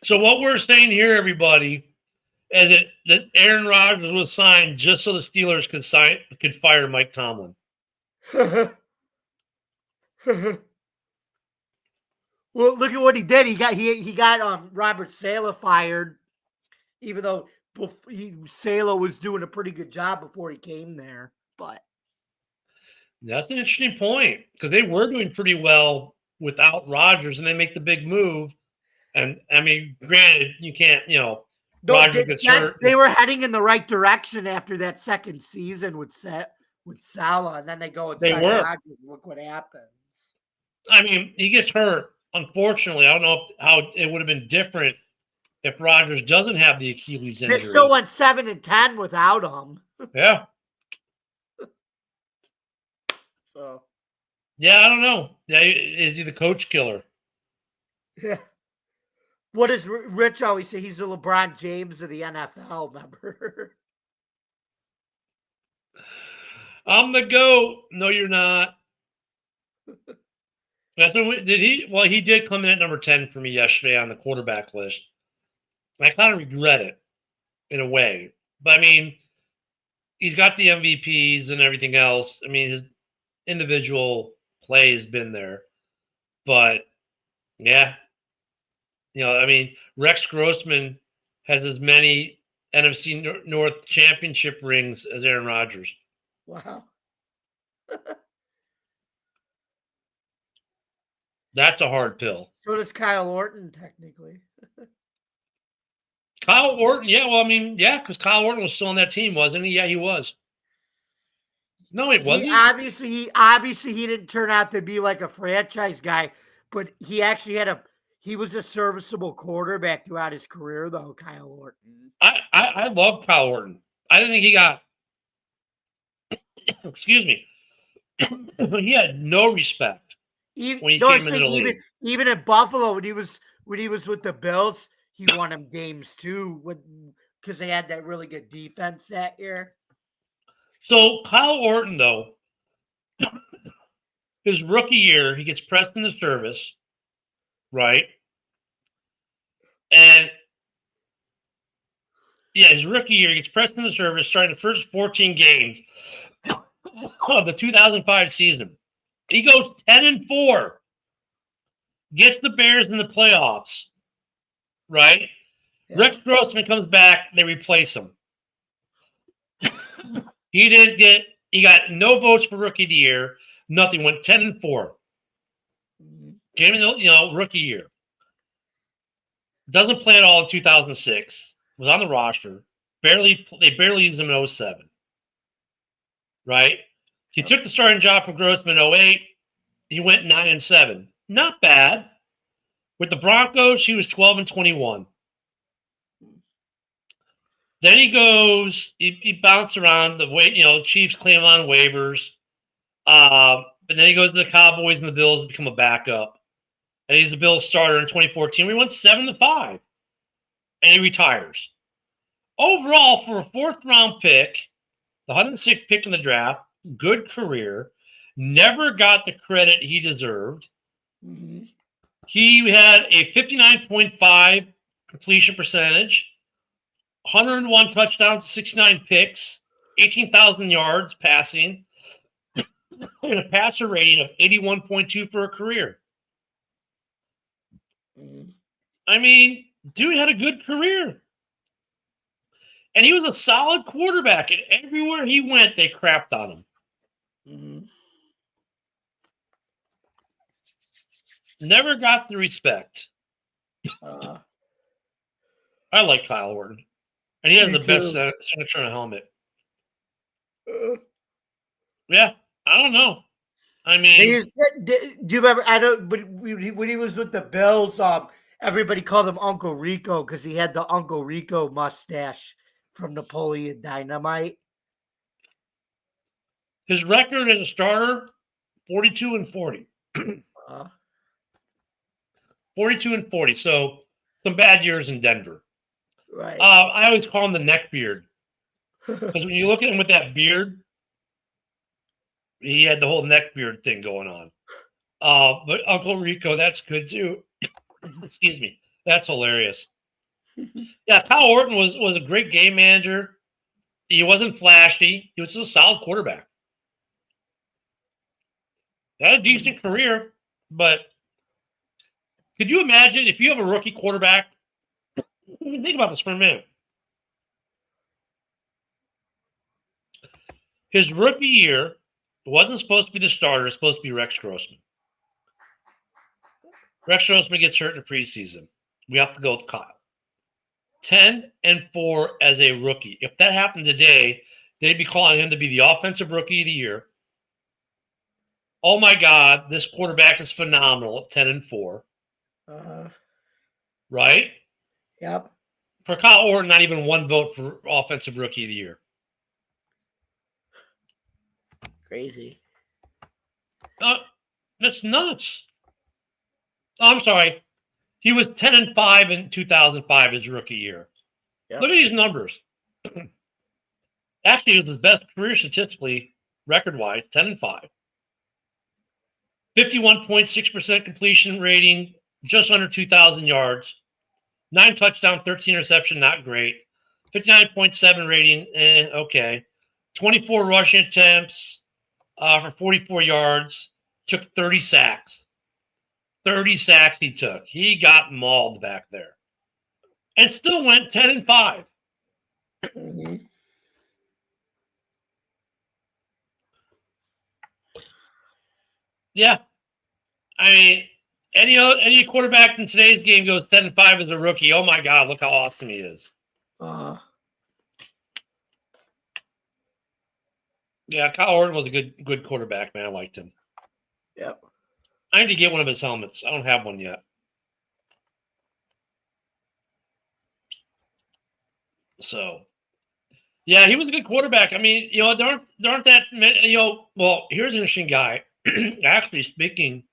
So what we're saying here, everybody, is that Aaron Rodgers was signed just so the Steelers could fire Mike Tomlin. Well, look at what he did. He got Robert Saleh fired, even though Saleh was doing a pretty good job before he came there. But That's an interesting point because they were doing pretty well without Rodgers, and they make the big move. And I mean, granted, you can't, Rodgers gets hurt. They were heading in the right direction after that second season with Saleh, and then they go and sign Rodgers. Look what happens. I mean, he gets hurt. Unfortunately, I don't know how it would have been different if Rodgers doesn't have the Achilles injury. They still went 7-10 without him. Yeah. So. Yeah, I don't know. Yeah, is he the coach killer? Yeah. What does Rich always say? He's the LeBron James of the NFL, remember? I'm the GOAT. No, you're not. Did he? Well, he did come in at number 10 for me yesterday on the quarterback list. I kind of regret it in a way. But, I mean, he's got the MVPs and everything else. I mean, his individual play has been there. But, yeah. I mean, Rex Grossman has as many NFC North championship rings as Aaron Rodgers. Wow. That's a hard pill. So does Kyle Orton, technically. Kyle Orton, yeah, well, I mean, yeah, because Kyle Orton was still on that team, wasn't he? Yeah, he was. No, it wasn't. Obviously, he didn't turn out to be like a franchise guy, but he actually he was a serviceable quarterback throughout his career, though, Kyle Orton. I love Kyle Orton. I didn't think he got, excuse me, he had no respect when he came into the league. Even in Buffalo, when he was with the Bills, he won them games too, because they had that really good defense that year. So Kyle Orton, though, his rookie year, he gets pressed into service, right? And yeah, his rookie year, he gets pressed into service, starting the first 14 games of the 2005 season. He goes 10-4, gets the Bears in the playoffs, right? Yeah. Rex Grossman comes back, they replace him. He got no votes for rookie of the year, nothing, went 10-4. Came in the rookie year. Doesn't play at all in 2006. Was on the roster. They barely used him in 07. Right? He took the starting job from Grossman in 08. He went 9-7. Not bad. With the Broncos, he was 12-21. Then he bounced around the Chiefs claim him on waivers. But then he goes to the Cowboys and the Bills to become a backup. And he's a Bills starter in 2014. We went 7-5. And he retires. Overall, for a fourth-round pick, the 106th pick in the draft, good career, never got the credit he deserved. Mm-hmm. He had a 59.5 completion percentage, 101 touchdowns, 69 picks, 18,000 yards passing, and a passer rating of 81.2 for a career. Mm-hmm. I mean, dude had a good career. And he was a solid quarterback. And everywhere he went, they crapped on him. Mm-hmm. Never got the respect. Uh, I like Kyle Orton. And he has Me the best too. signature on a helmet. uh, Yeah, I don't know. I they mean, used, do you remember? I don't. But when he was with the Bills, everybody called him Uncle Rico because he had the Uncle Rico mustache from Napoleon Dynamite. his record as a starter, 42-40. Uh, 42-40. So some bad years in Denver. right. I always call him the neck beard because when you look at him with that beard, he had the whole neck beard thing going on. But Uncle Rico, that's good too. Excuse me. That's hilarious. Yeah, Kyle Orton was a great game manager. He wasn't flashy. He was just a solid quarterback. He had a decent career, but could you imagine if you have a rookie quarterback? Think about this for a minute. His rookie year wasn't supposed to be the starter. It was supposed to be Rex Grossman. Rex Grossman gets hurt in the preseason. We have to go with Kyle. 10-4 as a rookie. If that happened today, they'd be calling him to be the offensive rookie of the year. Oh my God, this quarterback is phenomenal at 10-4. Right? Yep. For Kyle Orton, not even one vote for offensive rookie of the year. Crazy. That's nuts. Oh, I'm sorry. He was 10-5 in 2005, his rookie year. Yep. Look at these numbers. Actually, it was his best career statistically, record-wise, 10-5. 51.6% completion rating, just under 2,000 yards. 9 touchdown, 13 interception, not great. 59.7 rating, okay. 24 rushing attempts for 44 yards. Took 30 sacks. 30 sacks he took. He got mauled back there. And still went 10-5. Mm-hmm. Yeah. I mean, any quarterback in today's game goes 10-5 as a rookie. Oh my God, look how awesome he is. Yeah, Kyle Orton was a good quarterback, man. I liked him. Yep. I need to get one of his helmets. I don't have one yet. So, yeah, he was a good quarterback. I mean, there aren't that many. Well, here's an interesting guy. Actually, speaking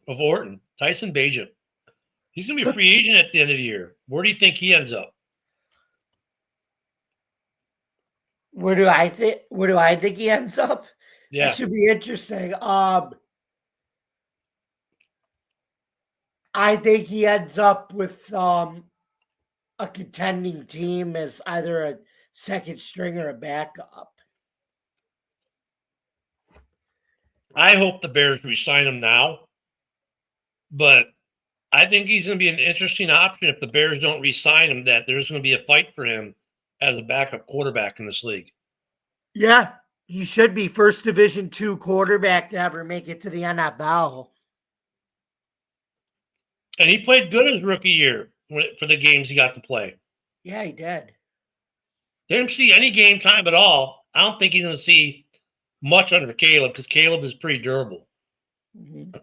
of Orton, Tyson Bagent. He's going to be a free agent at the end of the year. Where do you think he ends up? Where do I think he ends up? Yeah. That should be interesting. I think he ends up with a contending team as either a second string or a backup. I hope the Bears re-sign him now, but I think he's going to be an interesting option if the Bears don't re-sign him, that there's going to be a fight for him as a backup quarterback in this league. Yeah, he should be first Division II quarterback to ever make it to the NFL. And he played good his rookie year for the games he got to play. Yeah, he did. Didn't see any game time at all. I don't think he's going to see much under Caleb because Caleb is pretty durable. Mm-hmm.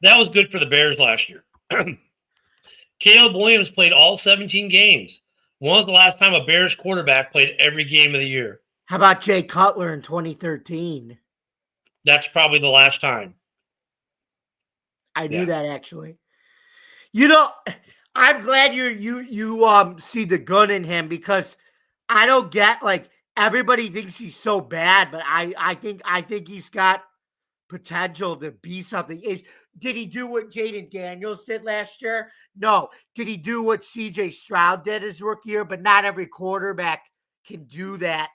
That was good for the Bears last year. Caleb Williams played all 17 games. When was the last time a Bears quarterback played every game of the year? How about Jay Cutler in 2013? That's probably the last time. I knew that actually. I'm glad you see the gun in him because I don't get everybody thinks he's so bad, but I think he's got potential to be something. Did he do what Jaden Daniels did last year? No. Did he do what CJ Stroud did his rookie year? But not every quarterback can do that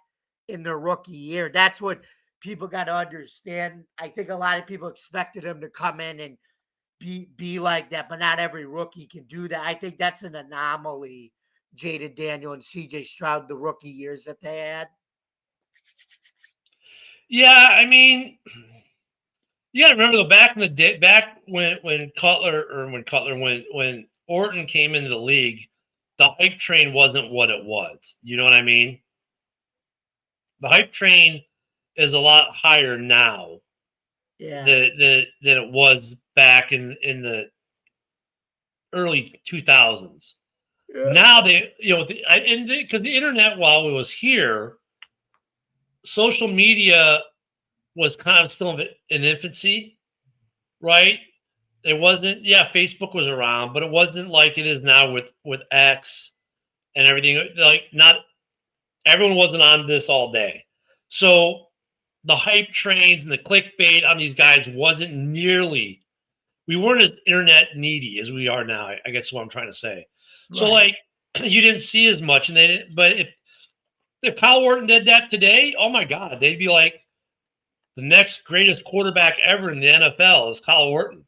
in their rookie year. That's what people got to understand. I think a lot of people expected him to come in and be like that, but not every rookie can do that. I think that's an anomaly, Jaden Daniel and CJ Stroud, the rookie years that they had. Yeah, I mean, You got to remember though, back in the day, back when when Orton came into the league, the hype train wasn't what it was. You know what I mean? The hype train is a lot higher now Yeah. than it was back in the early 2000s. Now they, because the internet, while it was here, social media was kind of still in infancy, right? It wasn't. Yeah, Facebook was around, but it wasn't like it is now with X and everything. Like, not everyone wasn't on this all day, so the hype trains and the clickbait on these guys wasn't nearly. We weren't as internet needy as we are now. I guess is what I'm trying to say. So Right. like, you didn't see as much, and they didn't. But if Kyle Orton did that today, oh my God, they'd be like, the next greatest quarterback ever in the NFL is Kyle Orton.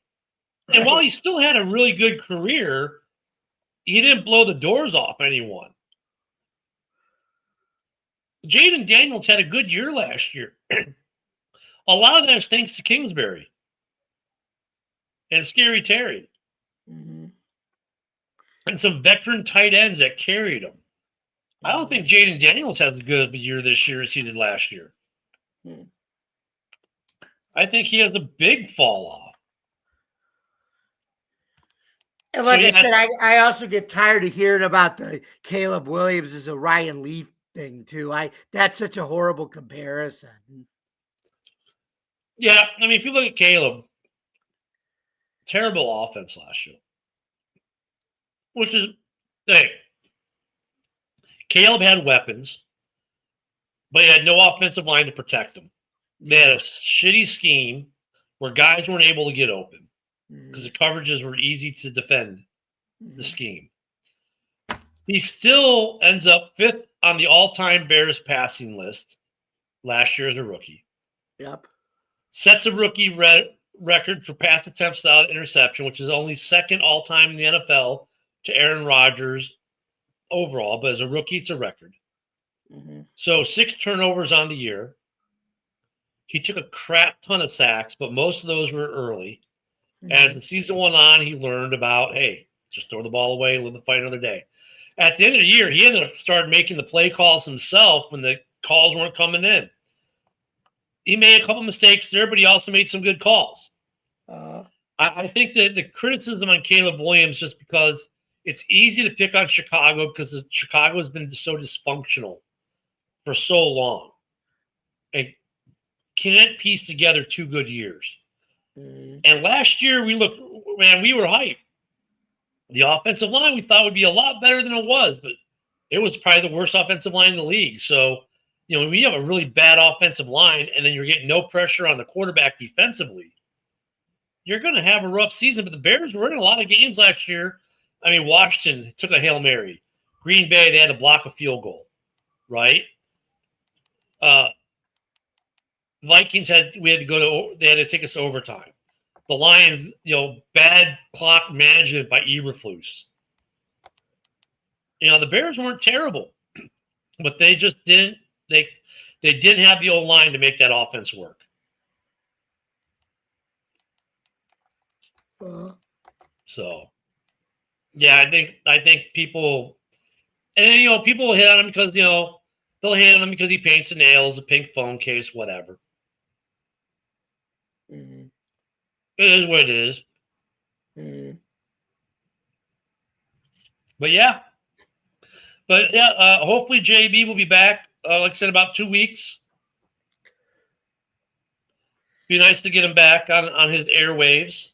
And while Right. he still had a really good career, he didn't blow the doors off anyone. Jaden Daniels had a good year last year. A lot of that is thanks to Kingsbury and Scary Terry Mhm. and some veteran tight ends that carried him. I don't think Jaden Daniels has as good of a year this year as he did last year. Hmm. I think he has a big fall off. And like So, I yeah, said, I also get tired of hearing about the Caleb Williams as a Ryan Leaf thing too. That's such a horrible comparison. yeah. I mean, if you look at Caleb, terrible offense last year, which is, hey, Caleb had weapons, but he had no offensive line to protect him. They had a shitty scheme where guys weren't able to get open because the coverages were easy to defend the scheme. He still ends up 5th on the all-time Bears passing list last year as a rookie. Yep. Sets a rookie record for pass attempts without interception, which is only 2nd all-time in the NFL to Aaron Rodgers overall, but as a rookie, it's a record. So 6 turnovers on the year. He took a crap ton of sacks, but most of those were early. As the season went on, he learned about, hey, just throw the ball away, live the fight another day. At the end of the year, he ended up started making the play calls himself when the calls weren't coming in. He made a couple mistakes there, but he also made some good calls. I think that the criticism on Caleb Williams, just because it's easy to pick on Chicago because Chicago has been so dysfunctional for so long. And can't piece together 2 good years. And last year, we were hyped. The offensive line we thought would be a lot better than it was, but it was probably the worst offensive line in the league. So, when you have a really bad offensive line and then you're getting no pressure on the quarterback defensively, you're going to have a rough season. But the Bears were in a lot of games last year. I mean, Washington took a Hail Mary. Green Bay, they had to block a field goal, right? Vikings they had to take us to overtime. The Lions, bad clock management by Eberflus. The Bears weren't terrible, but they just didn't. They didn't have the old line to make that offense work. So, yeah, I think people, and then, people will hit on him because they'll hit on him because he paints the nails, a pink phone case, whatever. It is what it is. But yeah, hopefully JB will be back. Like I said, about 2 weeks. Be nice to get him back on his airwaves,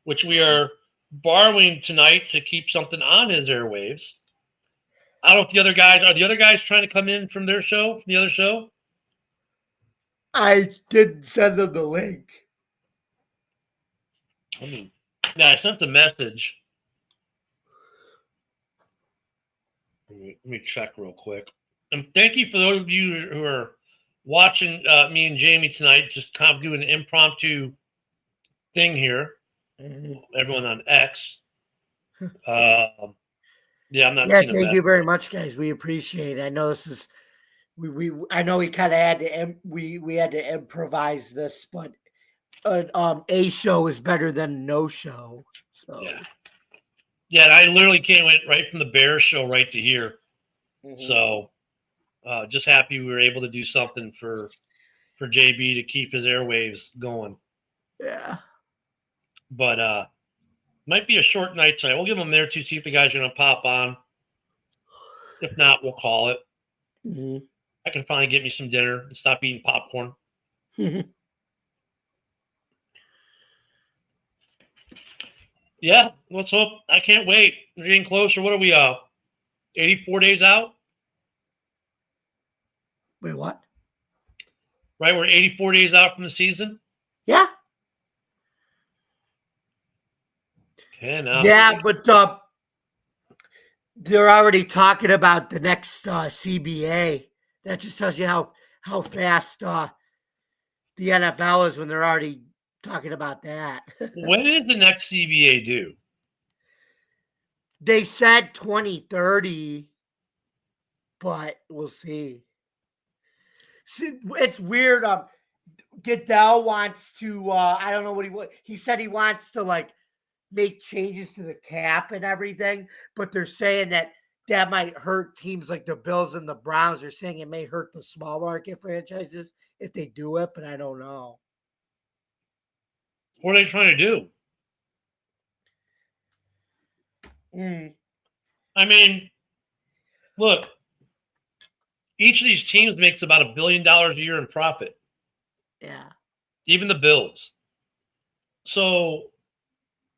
which we are borrowing tonight to keep something on his airwaves. I don't know if the other guys trying to come in from their show, from the other show. I didn't send them the link. I sent the message. Let me check real quick. And thank you for those of you who are watching me and Jamie tonight, just kind of doing an impromptu thing here. Everyone on X. I'm not. Yeah, thank you very much, guys. We appreciate it. I know this is I know we kind of had to we had to improvise this, but a show is better than no show. So Yeah. Yeah, and I literally came right from the Bears show right to here. So just happy we were able to do something for JB to keep his airwaves going. yeah. But might be a short night tonight. We'll give them there to see if the guys are going to pop on. If not, we'll call it. Mhm. I can finally get me some dinner and stop eating popcorn. Yeah, let's hope. I can't wait. We're getting closer. What are we? 84 days out. Wait, what? Right, we're 84 days out from the season. Yeah. Okay, now. Yeah, but they're already talking about the next CBA. That just tells you how fast the NFL is when they're already talking about that. When is the next CBA due? They said 2030, but we'll see. See, it's weird. Goodell wants to. I don't know what he said. He wants to like make changes to the cap and everything, but they're saying that might hurt teams like the Bills and the Browns. They're saying it may hurt the small market franchises if they do it, but I don't know. What are they trying to do? I mean, look, each of these teams makes about $1 billion a year in profit. Yeah. Even the Bills. So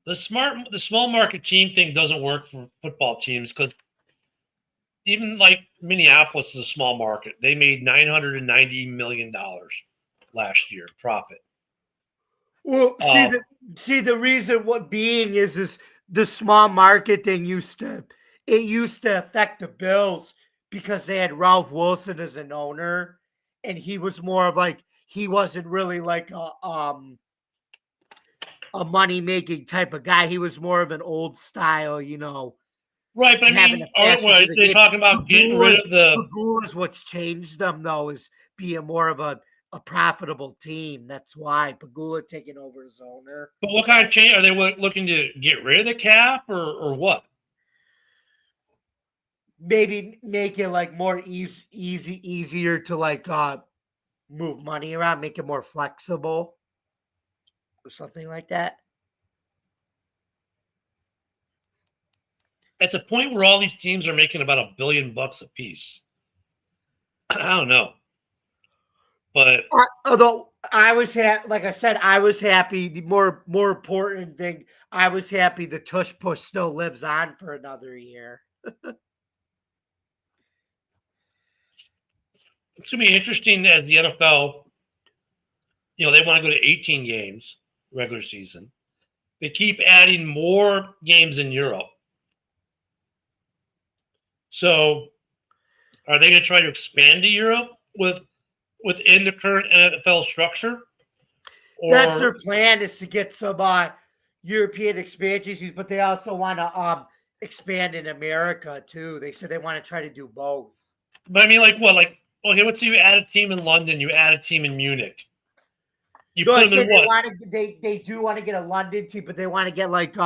the small market team thing doesn't work for football teams because even like Minneapolis is a small market. They made $990 million last year profit. Well, see the reason what being is the small market thing used to affect the Bills because they had Ralph Wilson as an owner, and he was more of like he wasn't really like a money making type of guy. He was more of an old style, Right, but I mean, are they talking about getting rid of the Pagula's what's changed them though is being more of a profitable team. That's why Pagula taking over as owner. But what kind of change are they looking to get rid of the cap or what? Maybe make it like more easier to like move money around, make it more flexible or something like that. At the point where all these teams are making about $1 billion a piece, I don't know. But although I was like I said, I was happy. The more important thing, I was happy the tush push still lives on for another year. it's gonna be interesting as the NFL. They want to go to 18 games regular season. They keep adding more games in Europe. So, are they going to try to expand to Europe within the current NFL structure? That's their plan is to get some European expansions, but they also want to expand in America too. They said they want to try to do both. But I mean, like what? Like, okay, let's say you add a team in London, you add a team in Munich. You put them in what? They do want to get a London team, but they want to get like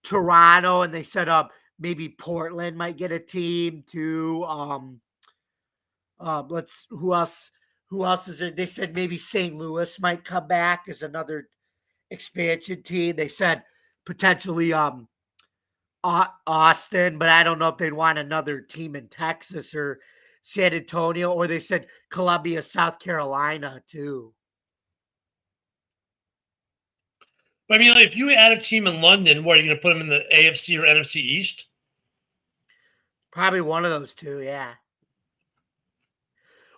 Toronto, and they set up maybe Portland might get a team too. Who else? Who else is there? They said maybe St. Louis might come back as another expansion team. They said potentially Austin, but I don't know if they'd want another team in Texas or San Antonio, or they said Columbia, South Carolina too. I mean, like, if you add a team in London, what are you going to put them in the AFC or NFC East? Probably one of those two, yeah.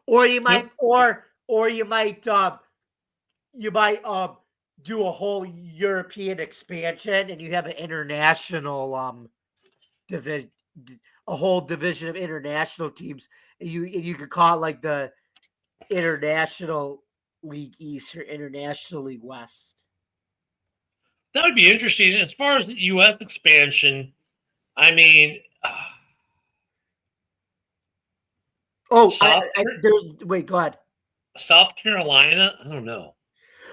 Or you might, or you might do a whole European expansion, and you have an international division, a whole division of international teams, and you could call it like the International League East or International League West. That would be interesting. As far as the U.S. expansion, I mean, wait, go ahead. South Carolina, I don't know.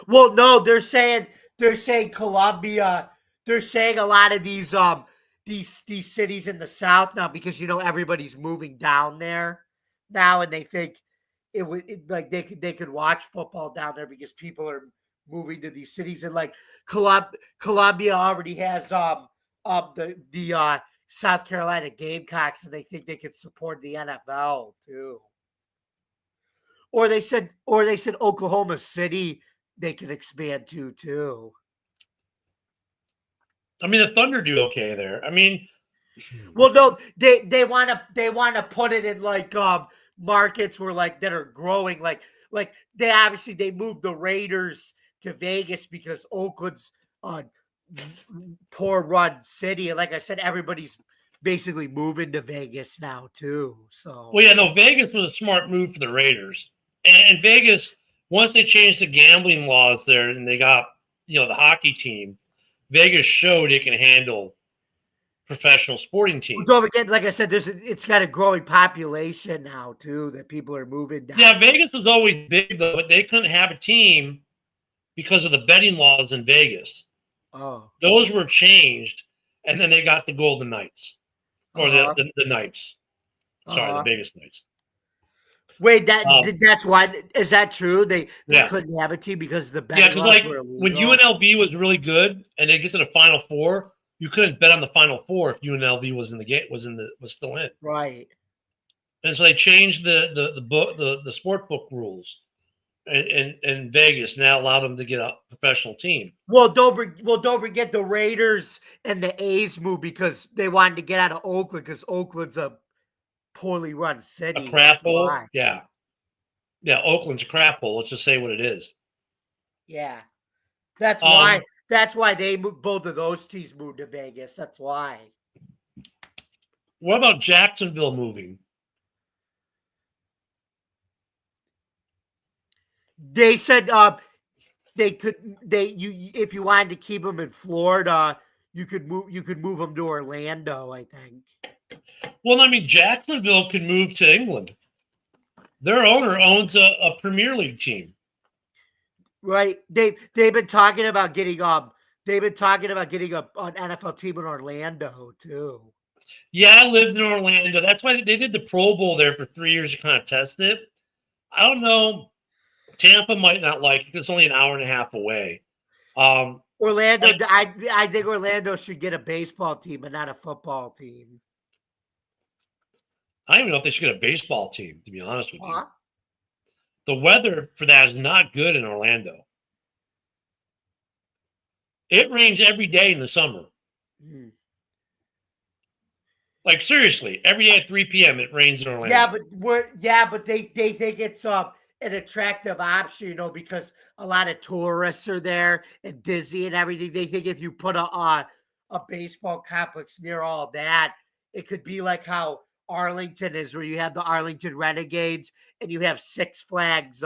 Well, no, they're saying Colombia. They're saying a lot of these cities in the South now because everybody's moving down there now, and they think like they could watch football down there because people are moving to these cities, and like Colombia already has the South Carolina Gamecocks, and they think they could support the NFL too. Or they said Oklahoma City they can expand to too. I mean, the Thunder do okay there. I mean, Well, no, they want to put it in like markets where like that are growing, like they moved the Raiders to Vegas because Oakland's uh poor run city, and like I said, everybody's basically moving to Vegas now too. So well, yeah, no, Vegas was a smart move for the Raiders, and Vegas once they changed the gambling laws there, and they got the hockey team. Vegas showed it can handle professional sporting don't teams. forget, like I said, it's got a growing population now too that people are moving down. Yeah, Vegas was always big though, but they couldn't have a team because of the betting laws in Vegas. Oh, Those were changed, and then they got the Golden Knights or the uh-huh, the, the Knights. Sorry, the uh-huh. Vegas Knights. Wait, Um, that's why is that true? They yeah, couldn't have a team because the yeah, betting because laws like were when illegal. UNLV was really good and they get to the Final Four, you couldn't bet on the Final Four if UNLV was in the game was still in. Right. And so they changed the book the sport book rules in Vegas. Now allow them to get a professional team. Don't forget the Raiders and the A's moved because they wanted to get out of Oakland because Oakland's a poorly run A city. crap That's hole, why. yeah, yeah. Oakland's a crap hole. Let's just say what it is. Yeah. That's why. Um, That's why they moved. Both of those teams moved to Vegas. That's why. what about Jacksonville moving? They said they could they you if you wanted to keep them in Florida, you could move them to Orlando, I think. Well, I mean, Jacksonville could move to England. Their owner owns a Premier League team. Right. They've been talking about getting an NFL team in Orlando too. Yeah, I lived in Orlando. That's why they did the Pro Bowl there for 3 years to kind of test it. I don't know. Tampa might not like it. It's only an hour and a half away. Um, Orlando, like I think Orlando should get a baseball team, but not a football team. I don't even know if they should get a baseball team, to be honest with you. Huh? The weather for that is not good in Orlando. It rains every day in the summer. Hmm. Like seriously, every day at 3 p.m. it rains in Yeah, Orlando. but they think it's an attractive option, because a lot of tourists are there and Disney and everything. They think if you put a baseball complex near all that, it could be like how Arlington is, where you have the Arlington Renegades and you have Six Flags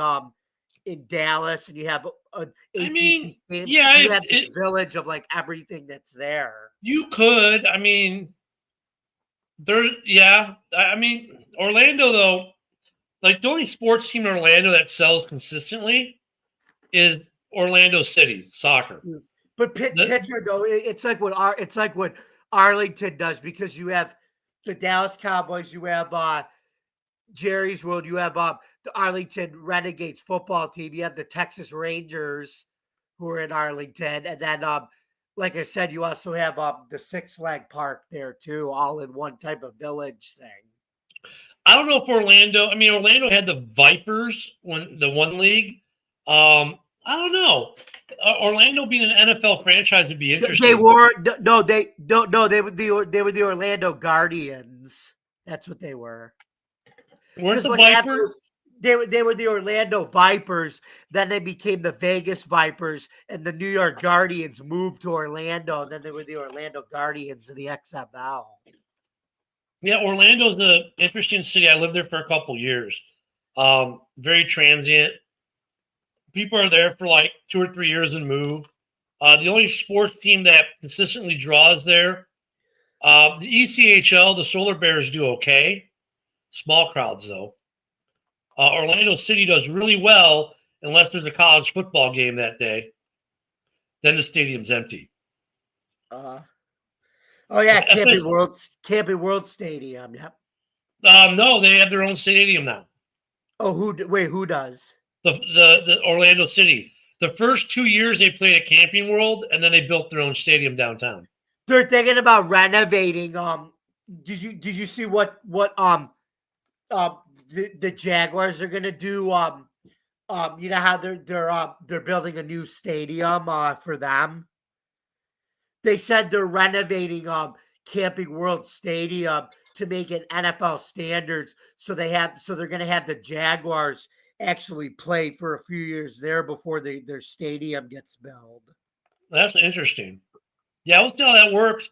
in Dallas and you have an I AT&T mean, Stadium. yeah, You have this village of like everything that's there. you could. I mean, yeah. I mean, Orlando though, like the only sports team in Orlando that sells consistently is Orlando City soccer. Mm. But The, pitcher though, it's like what Arlington does because you have the Dallas Cowboys, you have Jerry's World, you have the Arlington Renegades football team, you have the Texas Rangers who are in Arlington, and then like I said, you also have the Six Flag Park there too, all in one type of village thing. I don't know if Orlando. I mean, Orlando had the Vipers when the one league. I don't know. Orlando being an NFL franchise would be They interesting. were no, they don't no, they were the Orlando Guardians. That's what they were. Weren't Because the what happened Vipers? was they were the Orlando Vipers, then they became the Vegas Vipers, and the New York Guardians moved to Orlando, and then they were the Orlando Guardians of the XFL. Yeah, Orlando's an interesting city. I lived there for a couple years. Very transient. People are there for like 2 or 3 years and move. The only sports team that consistently draws there, the ECHL, the Solar Bears do okay. Small crowds though. Orlando City does really well, unless there's a college football game that day. Then the stadium's empty. Oh yeah, If Camping World Stadium. Yep. no, they have their own stadium now. Oh, who does? The Orlando City. The first 2 years they played at Camping World, and then they built their own stadium downtown. They're thinking about renovating. Did you see what the Jaguars are gonna do? You know how they're building a new stadium for them. They said they're renovating Camping World Stadium to make it NFL standards. So they're gonna have the Jaguars actually play for a few years there before their stadium gets built. That's interesting. Yeah, we'll see how that works.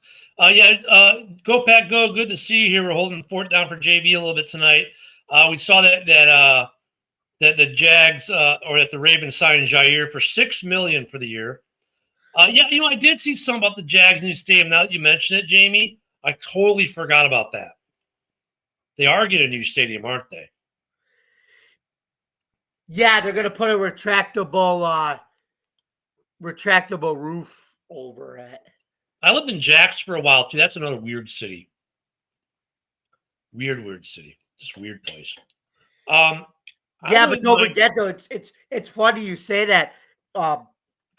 Go Pack Go. Good to see you here. We're holding the fort down for JB a little bit tonight. We saw that the Jags or that the Ravens signed Jair for $6 million for the year. I did see some about the Jags new stadium. Now that you mention it, Jamie, I totally forgot about that. They are getting a new stadium, aren't they? Yeah, they're gonna put a retractable roof over it. I lived in Jax for a while too. That's another weird city. Weird city. Just weird place. But don't forget though, it's funny you say that,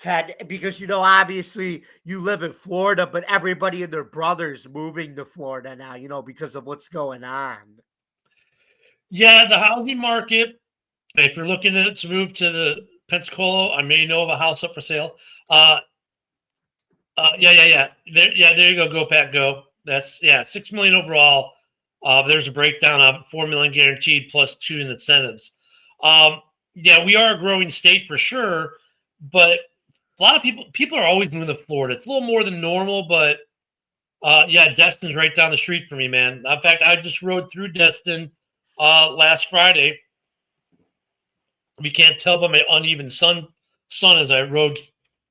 Ted, because obviously you live in Florida, but everybody and their brothers moving to Florida now, because of what's going on. Yeah, the housing market. If you're looking to move to the Pensacola, I may know of a house up for sale. There you go. Go Pack Go. That's $6 million overall. There's a breakdown of $4 million guaranteed plus 2 in incentives. We are a growing state for sure, but a lot of people are always moving to Florida. It's a little more than normal, but Destin's right down the street for me, man. In fact, I just rode through Destin last Friday. You can't tell by my uneven sun as I rode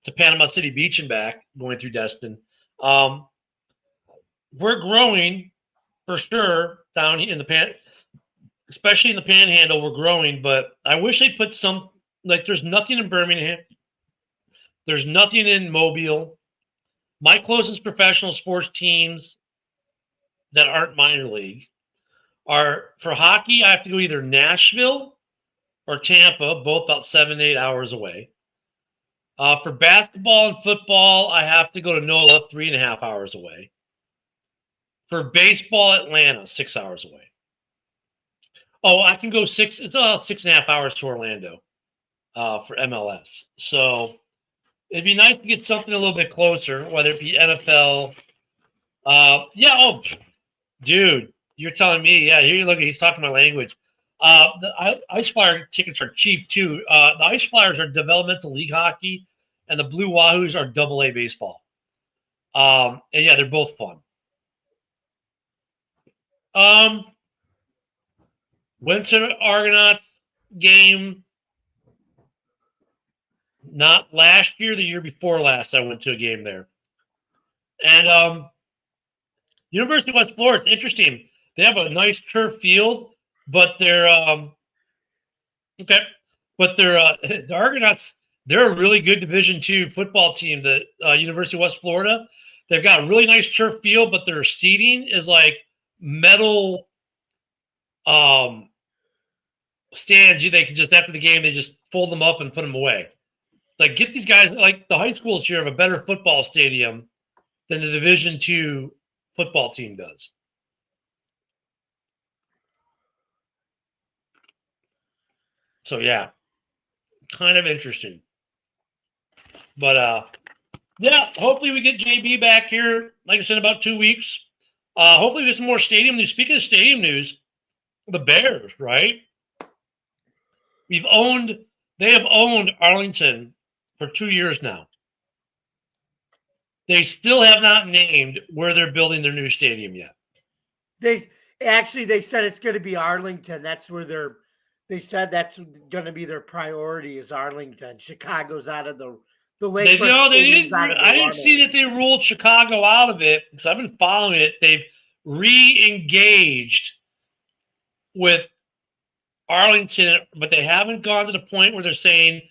to Panama City Beach and back, going through Destin. We're growing for sure down in the especially in the Panhandle. We're growing, but I wish they put some, like, there's nothing in Birmingham. There's nothing in Mobile. My closest professional sports teams that aren't minor league are, for hockey, I have to go either Nashville or Tampa, both about 7 to 8 hours away. For basketball and football, I have to go to NOLA, 3.5 hours away. For baseball, Atlanta, 6 hours away. Oh, I can go it's about 6.5 hours to Orlando for MLS. So it'd be nice to get something a little bit closer, whether it be NFL. Dude, you're telling me. Yeah, here you look. He's talking my language. The Ice Flyer tickets are cheap too. The Ice Flyers are developmental league hockey, and the Blue Wahoos are AA baseball. They're both fun. Went to the Argonauts game. Not last year, the year before last, I went to a game there. And University of West Florida, it's interesting. They have a nice turf field, but they're the Argonauts, they're a really good Division II football team. The University of West Florida, they've got a really nice turf field, but their seating is like metal stands. They can just, after the game, they just fold them up and put them away. Like, get these guys, like the high schools here have a better football stadium than the Division II football team does. So yeah, kind of interesting. But hopefully we get JB back here, like I said, about 2 weeks. Hopefully there's some more stadium news. Speaking of stadium news, the Bears, right? They have owned Arlington for 2 years now. They still have not named where they're building their new stadium yet. They said it's going to be Arlington. That's where they said that's going to be their priority, is Arlington. Chicago's out of the lake. I didn't see that they ruled Chicago out of it, because I've been following it. They've re-engaged with Arlington, but they haven't gone to the point where they're saying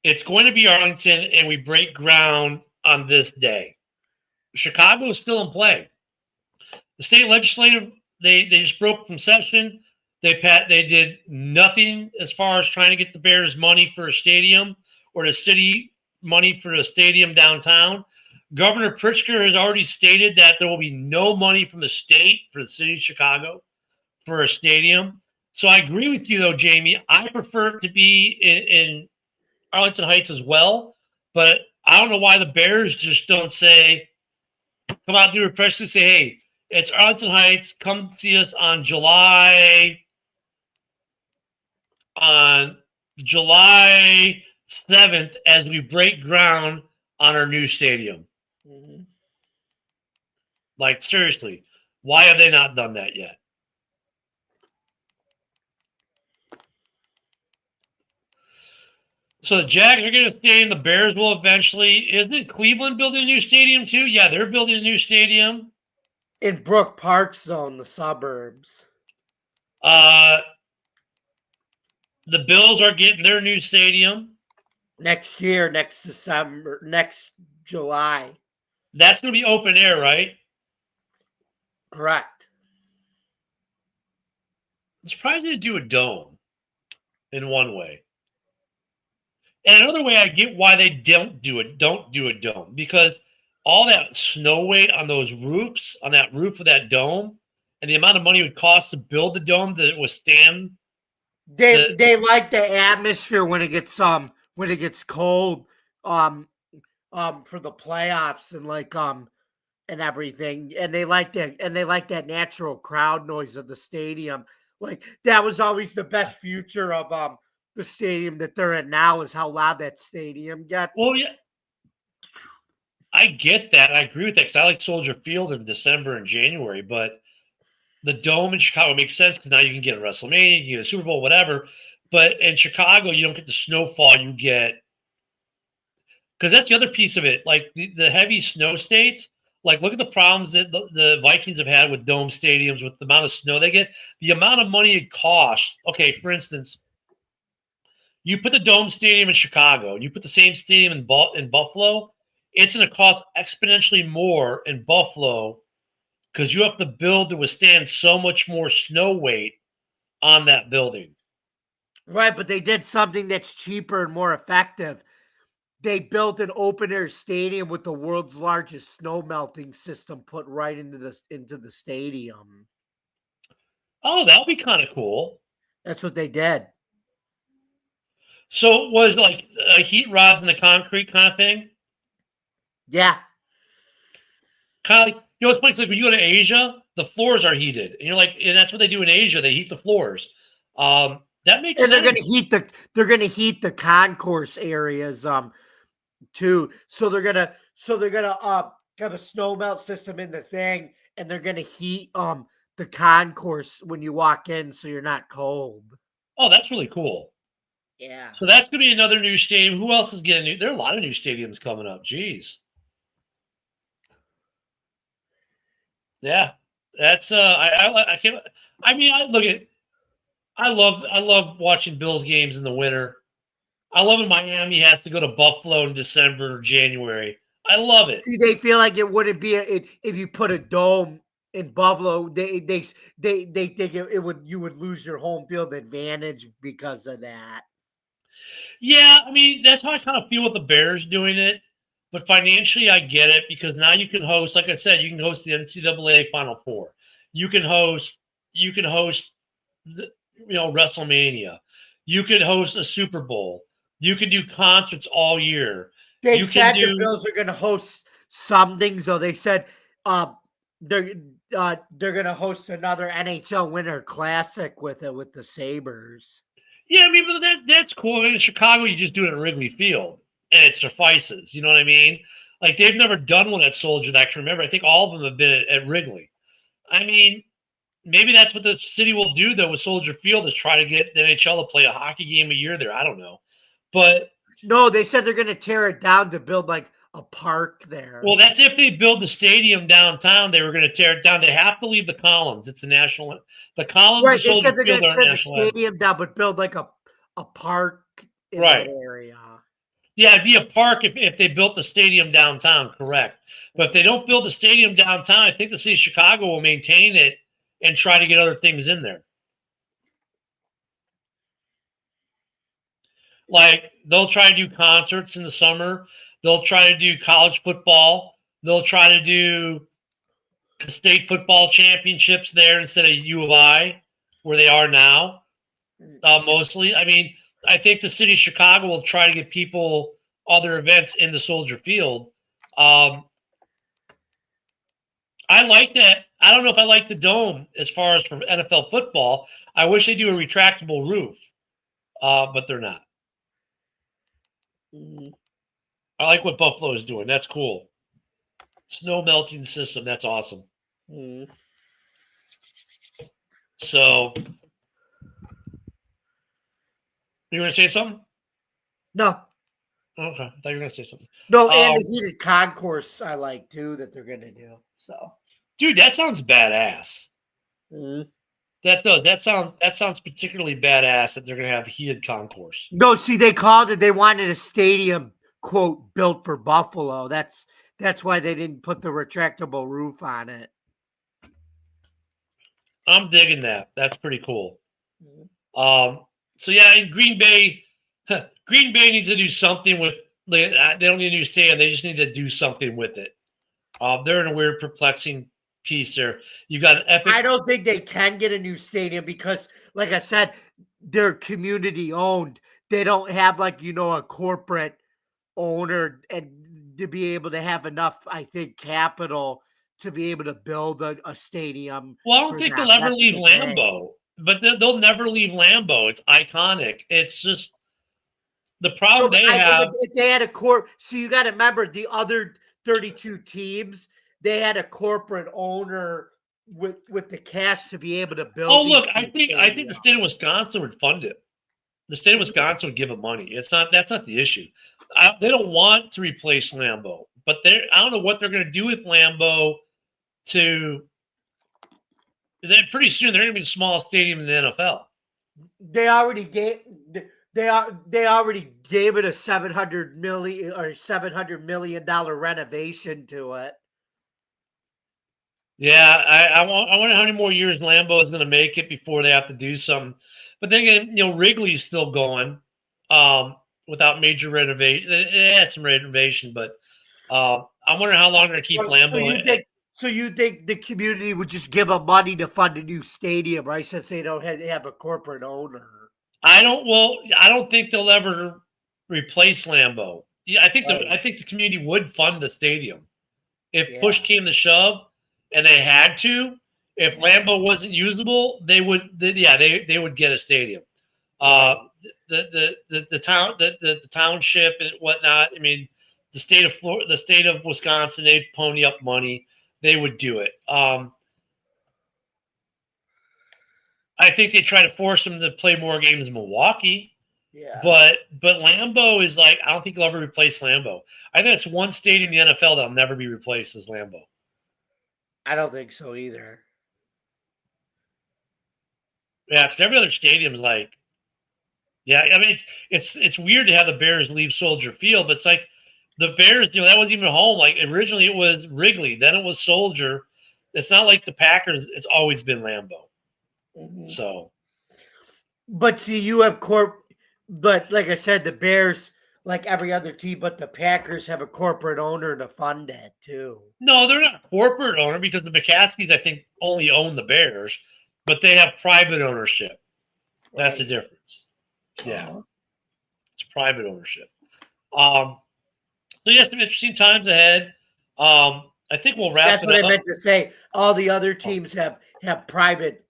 it's going to be Arlington and we break ground on this day. Chicago is still in play. The state legislative, they just broke from session. They did nothing as far as trying to get the Bears money for a stadium or the city money for a stadium downtown. Governor Pritzker has already stated that there will be no money from the state for the city of Chicago for a stadium. So I agree with you, though, Jamie. I prefer it to be in Arlington Heights as well, but I don't know why the Bears just don't say, come out and do a press release, say, hey, it's Arlington Heights. Come see us on July 7th as we break ground on our new stadium. Mm-hmm. Like, seriously, why have they not done that yet? So the Jags are going to stay, and the Bears will eventually. Isn't Cleveland building a new stadium too? Yeah, they're building a new stadium. In Brook Park Zone, the suburbs. The Bills are getting their new stadium. Next year, next December, next July. That's going to be open air, right? Correct. I'm surprised they didn't do a dome in one way. And another way, I get why they don't do a dome, because all that snow weight on those roofs, on that roof of that dome, and the amount of money it would cost to build the dome to withstand. They like the atmosphere when it gets cold, for the playoffs and everything, and they like that natural crowd noise of the stadium. Like, that was always the best feature of the stadium that they're in now, is how loud that stadium gets. Well, yeah, I get that. I agree with that, because I like Soldier Field in December and January, but the dome in Chicago makes sense because now you can get a WrestleMania, you get a Super Bowl, whatever. But in Chicago, you don't get the snowfall you get, because that's the other piece of it. Like the heavy snow states, like, look at the problems that the Vikings have had with dome stadiums, with the amount of snow they get, the amount of money it costs. Okay, for instance, you put the dome stadium in Chicago, and you put the same stadium in Buffalo, it's going to cost exponentially more in Buffalo, because you have to build to withstand so much more snow weight on that building. Right, but they did something that's cheaper and more effective. They built an open-air stadium with the world's largest snow melting system put right into the stadium. Oh, that would be kind of cool. That's what they did. So it was like heat rods in the concrete kind of thing? Yeah. Kind of like, it's funny, it's like when you go to Asia, the floors are heated. And you're like, and that's what they do in Asia. They heat the floors. That makes sense. And they're gonna heat the concourse areas too. So they're gonna have a snow melt system in the thing, and they're gonna heat the concourse when you walk in, so you're not cold. Oh, that's really cool. Yeah. So that's gonna be another new stadium. Who else is getting new? There are a lot of new stadiums coming up. Jeez. Yeah, that's I can't. I mean, I love watching Bills games in the winter. I love when Miami has to go to Buffalo in December or January. I love it. See, they feel like it wouldn't be if you put a dome in Buffalo. They think you would lose your home field advantage because of that. Yeah, I mean, that's how I kind of feel with the Bears doing it. But financially, I get it, because now you can host, like I said, you can host the NCAA Final Four. You can host WrestleMania. You can host a Super Bowl. You can do concerts all year. They said the Bills are going to host something. So they said they're going to host another NHL Winter Classic with the Sabres. Yeah, I mean, but that's cool. I mean, in Chicago, you just do it at Wrigley Field, and it suffices. You know what I mean? Like, they've never done one at Soldier that I can remember. I think all of them have been at Wrigley. I mean, maybe that's what the city will do, though, with Soldier Field, is try to get the NHL to play a hockey game a year there. I don't know. But no, they said they're going to tear it down to build like park there. Well, that's if they build the stadium downtown. They were going to tear it down. They have to leave the columns. It's a national. The columns Right, of they Soldier said they're Field going to are tear the national. Land. stadium down, but build like a park in Right. that area. Yeah, it'd be a park if they built the stadium downtown, correct. But if they don't build the stadium downtown, I think the city of Chicago will maintain it and try to get other things in there. Like they'll try to do concerts in the summer. They'll try to do college football. They'll try to do state football championships there instead of U of I, where they are now. Mostly, I mean, I think the city of Chicago will try to get people other events in the Soldier Field. I like that. I don't know if I like the dome as far as for NFL football. I wish they do a retractable roof, but they're not. I like what Buffalo is doing. That's cool. Snow melting system. That's awesome. So, you want to say something? No. Okay, I thought you were going to say something. No, and the heated concourse I like too that they're going to do. So, dude, that sounds badass. Mm-hmm. That does. That sounds particularly badass that they're going to have a heated concourse. No, see, they called it. They wanted a stadium quote built for Buffalo. That's why they didn't put the retractable roof on it. I'm digging that. That's pretty cool. So yeah, in Green Bay needs to do something with. They don't need a new stadium. They just need to do something with it. They're in a weird, perplexing piece there. You got an epic. I don't think they can get a new stadium because, like I said, they're community owned. They don't have a corporate owner and to be able to have enough, I think, capital to be able to build a stadium. Well, I don't think they'll ever leave Lambeau, but they'll never leave Lambeau. It's iconic. It's just the problem they have. If they had so you got to remember the other 32 teams, they had a corporate owner with the cash to be able to build. Oh, look, I think the state of Wisconsin would fund it. The state of Wisconsin would give it money. That's not the issue. They don't want to replace Lambeau, but I don't know what they're going to do with Lambeau. Pretty soon they're going to be the smallest stadium in the NFL. They already gave it a $700 million renovation to it. Yeah, I wonder how many more years Lambeau is going to make it before they have to do something. But then again, Wrigley's still going without major renovation. They had some renovation, but I wonder how long they're going to keep Lambeau. So you think the community would just give them money to fund a new stadium, right? Since they don't have a corporate owner. I don't think they'll ever replace Lambeau. Yeah, I think the community would fund the stadium if push came to shove, and they had to. If Lambeau wasn't usable, they would get a stadium. The township and whatnot. I mean, the state of Wisconsin, they'd pony up money. They would do it. I think they try to force them to play more games in Milwaukee. Yeah. But Lambeau is I don't think they'll ever replace Lambeau. I think it's one stadium in the NFL that'll never be replaced as Lambeau. I don't think so either. Yeah, because every other stadium is I mean, it's weird to have the Bears leave Soldier Field, but it's like the Bears, that wasn't even home. Like originally it was Wrigley, then it was Soldier. It's not like the Packers. It's always been Lambeau. Mm-hmm. So, but see, but like I said, the Bears, like every other team, but the Packers have a corporate owner to fund it too. No, they're not a corporate owner because the McCaskies, I think, only own the Bears, but they have private ownership. That's the difference. Yeah, it's private ownership. So yes, some interesting times ahead. I think we'll wrap. That's what I meant to say. All the other teams have private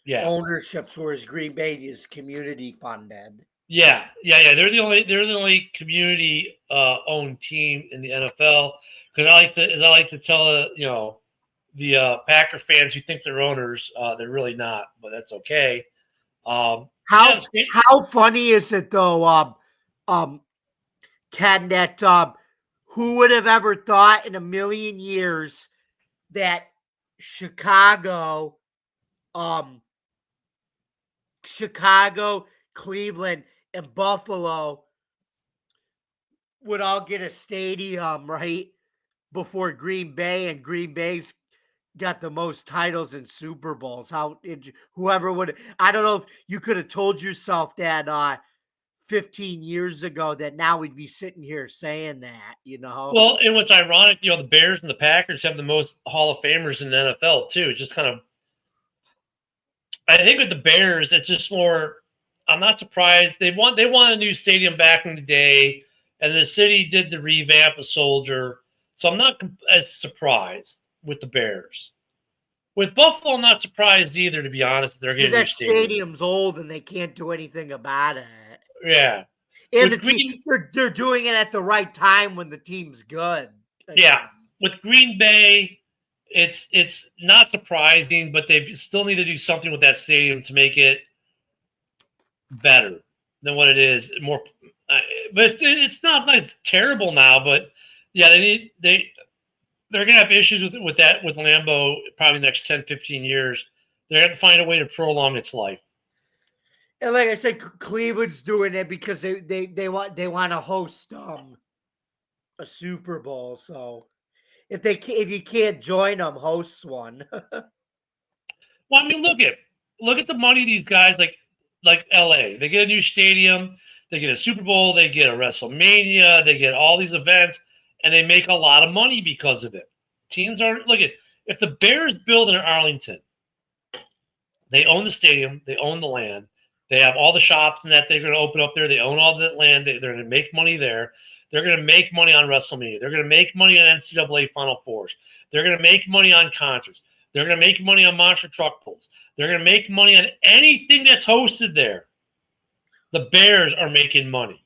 ownerships, whereas Green Bay is community funded. Yeah. They're the only community owned team in the NFL. Because I like to tell the Packer fans who think they're owners, they're really not, but that's okay. How funny is it though, Ken, that Who would have ever thought in a million years that Chicago, Chicago, Cleveland, and Buffalo would all get a stadium right before Green Bay, and Green Bay's got the most titles and Super Bowls. Whoever would, I don't know if you could have told yourself that 15 years ago that now we'd be sitting here saying that, Well, and what's ironic, the Bears and the Packers have the most Hall of Famers in the NFL too. It's just kind of, I think with the Bears, it's just more. I'm not surprised. They want a new stadium back in the day, and the city did the revamp of Soldier. So I'm not as surprised with the Bears. With Buffalo, I'm not surprised either, to be honest. They're getting because a new that stadium. stadium's old and they can't do anything about it. Yeah, And with the team, they're doing it at the right time when the team's good. Yeah, with Green Bay, it's not surprising, but they still need to do something with that stadium to make it better than what it is. More, but it's not like it's terrible now. But yeah, they're gonna have issues with that with Lambeau probably the next 10, 15 years. They're gonna find a way to prolong its life. And like I said, Cleveland's doing it because they want to host a Super Bowl. So if you can't join them, host one. Well, I mean, look at the money these guys like LA. They get a new stadium, they get a Super Bowl, they get a WrestleMania, they get all these events, and they make a lot of money because of it. Teams aren't if the Bears build in Arlington, they own the stadium, they own the land, they have all the shops and that they're going to open up there. They own all the land. They're going to make money there. They're going to make money on WrestleMania. They're going to make money on NCAA Final Fours. They're going to make money on concerts. They're going to make money on monster truck pulls. They're going to make money on anything that's hosted there. The Bears are making money.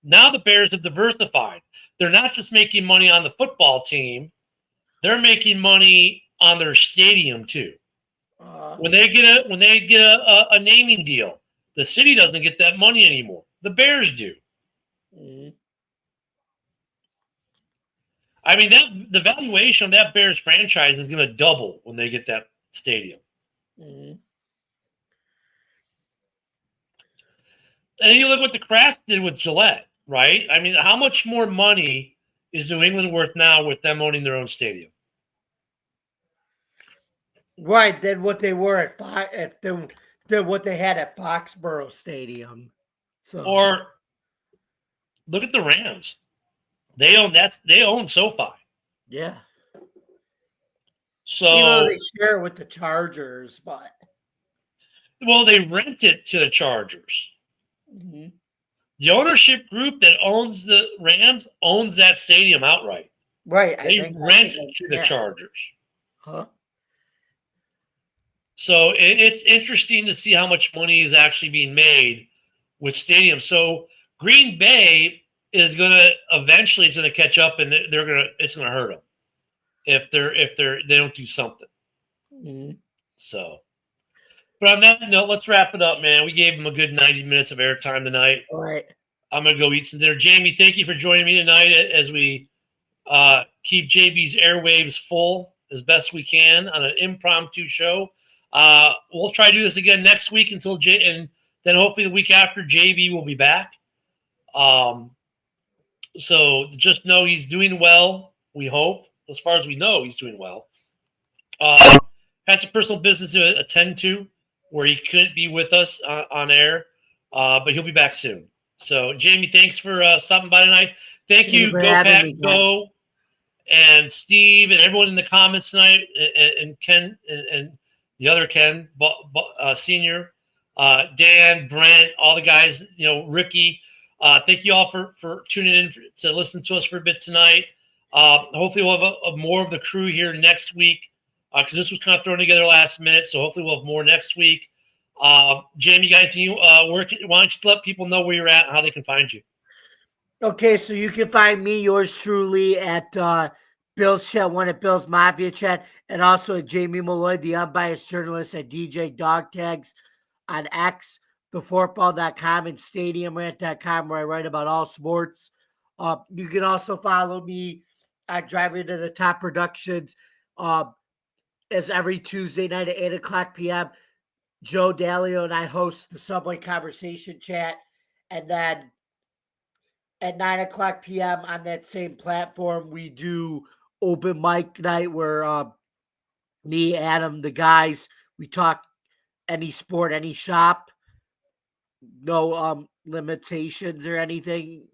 Now the Bears have diversified. They're not just making money on the football team. They're making money on their stadium too. When they get a naming deal, the city doesn't get that money anymore. The Bears do. Mm-hmm. I mean, the valuation of that Bears franchise is going to double when they get that stadium. Mm-hmm. And then you look what the Kraft did with Gillette, right? I mean, how much more money is New England worth now with them owning their own stadium? Right, than what they were than what they had at Foxborough Stadium. So, Or look at the Rams. They own SoFi. yeah. So They share it with the Chargers, but they rent it to the Chargers. mm-hmm. The ownership group that owns the Rams owns that stadium outright. Right, They rent it to the Chargers. Huh? So it's interesting to see how much money is actually being made with stadiums. So Green Bay is eventually it's gonna catch up, and it's gonna hurt them if they don't do something. Mm-hmm. So, but on that note, let's wrap it up, man. We gave them a good 90 minutes of airtime tonight. All right. I'm gonna go eat some dinner. Jamie, thank you for joining me tonight as we keep JB's airwaves full as best we can on an impromptu show. We'll try to do this again next week and then hopefully the week after JB will be back. So just know he's doing well. We hope, as far as we know, he's doing well. Had some personal business to attend to where he couldn't be with us on air, but he'll be back soon. So Jamie, thanks for stopping by tonight. Thank you, Go Pack Go, and Steve, and everyone in the comments tonight, and Ken, and the other Ken, Senior, Dan, Brent, all the guys, Ricky. Thank you all for tuning in to listen to us for a bit tonight. Hopefully we'll have more of the crew here next week because this was kind of thrown together last minute. So hopefully we'll have more next week. Jamie, you got anything? Why don't you let people know where you're at and how they can find you? Okay, so you can find me, yours truly, at Bill's Chat, one at Bill's Mafia Chat, and also at Jamie Malloy, the unbiased journalist at DJ Dog Tags on X, thefortball.com, and StadiumRant.com, where I write about all sports. You can also follow me at Driving to the Top Productions as every Tuesday night at 8 o'clock p.m. Joe Dalio and I host the Subway Conversation Chat. And then at 9 o'clock p.m. on that same platform, we do open mic night where me, Adam, the guys, we talk any sport, any shop. No limitations or anything.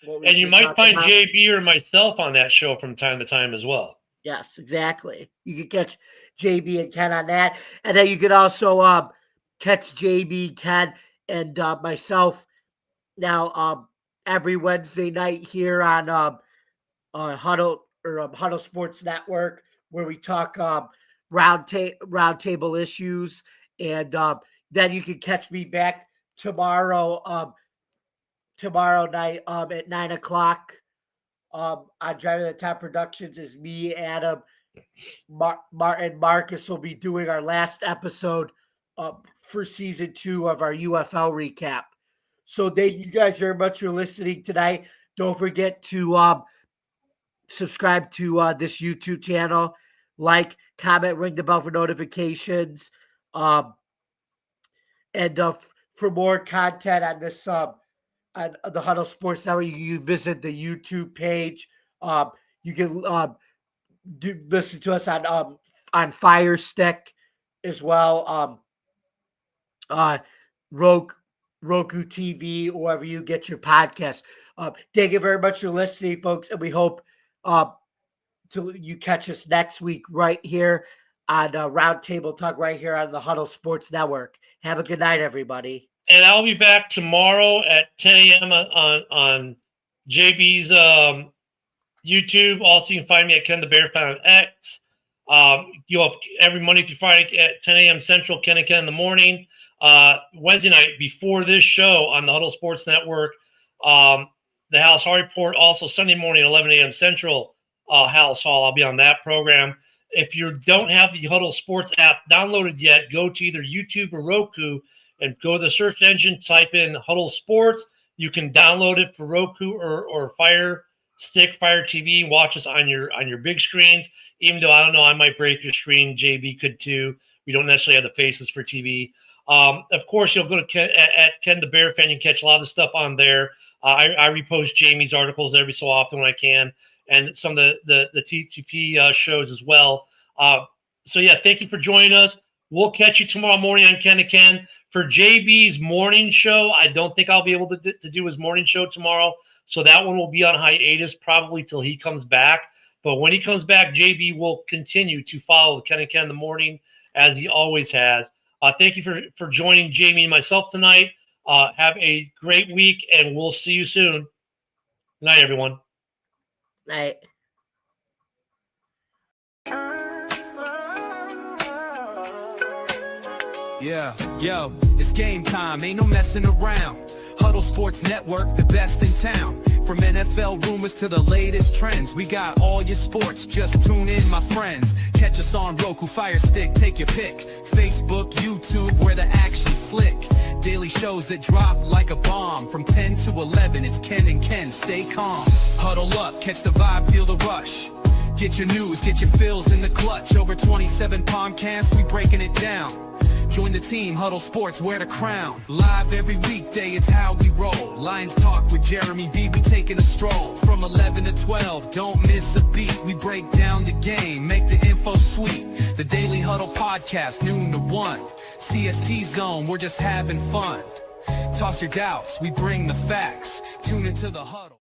And you might find JB or myself on that show from time to time as well. Yes, exactly. You can catch JB and Ken on that. And then you can also catch JB, Ken, and myself now every Wednesday night here on Huddle Sports Network, where we talk roundtable issues. And then you can catch me back tomorrow night at 9 o'clock. On Driving the Top Productions is me, Adam, Martin, Marcus will be doing our last episode for season 2 of our UFL recap. So thank you guys very much for listening tonight. Don't forget to subscribe to this YouTube channel, like, comment, ring the bell for notifications, and for more content on this on the Huddle Sports Network, you can visit the YouTube page. You can listen to us on Fire Stick as well. Roku TV, or wherever you get your podcast. Thank you very much for listening, folks, and we hope you catch us next week right here on Roundtable Talk right here on the Huddle Sports Network. Have a good night, everybody. And I'll be back tomorrow at 10 a.m. on JB's YouTube. Also, you can find me at Ken the Bear Fan on X. You'll have every Monday through Friday at 10 a.m. Central, Ken and Ken in the morning. Wednesday night before this show on the Huddle Sports Network, the House Hall Report. Also Sunday morning at 11 a.m. Central, House Hall. I'll be on that program. If you don't have the Huddle Sports app downloaded yet, go to either YouTube or Roku and go to the search engine, type in Huddle Sports. You can download it for Roku or Fire Stick, Fire TV, and watch us on your big screens. Even though, I don't know, I might break your screen. JB could too. We don't necessarily have the faces for TV. Of course, you'll go to Ken the Bear Fan. You can catch a lot of the stuff on there. I repost Jamie's articles every so often when I can, and some of the TTP shows as well. So, yeah, thank you for joining us. We'll catch you tomorrow morning on Ken to Ken. For JB's morning show, I don't think I'll be able to do his morning show tomorrow. So that one will be on hiatus probably till he comes back. But when he comes back, JB will continue to follow Ken and Ken in the morning as he always has. Thank you for joining Jamie and myself tonight. Have a great week, and we'll see you soon. Good night, everyone. Night. Yeah, yo, it's game time, ain't no messing around. Huddle Sports Network, the best in town. From NFL rumors to the latest trends, we got all your sports, just tune in, my friends. Catch us on Roku, Fire Stick, take your pick. Facebook, YouTube, where the action's slick. Daily shows that drop like a bomb. From 10 to 11, it's Ken and Ken, stay calm. Huddle up, catch the vibe, feel the rush. Get your news, get your fills in the clutch. Over 27 podcasts, we breaking it down. Join the team, Huddle Sports, wear the crown. Live every weekday, it's how we roll. Lions Talk with Jeremy B, we taking a stroll. From 11 to 12, don't miss a beat. We break down the game, make the info sweet. The Daily Huddle Podcast, noon to 1. CST Zone, we're just having fun. Toss your doubts, we bring the facts. Tune into the Huddle.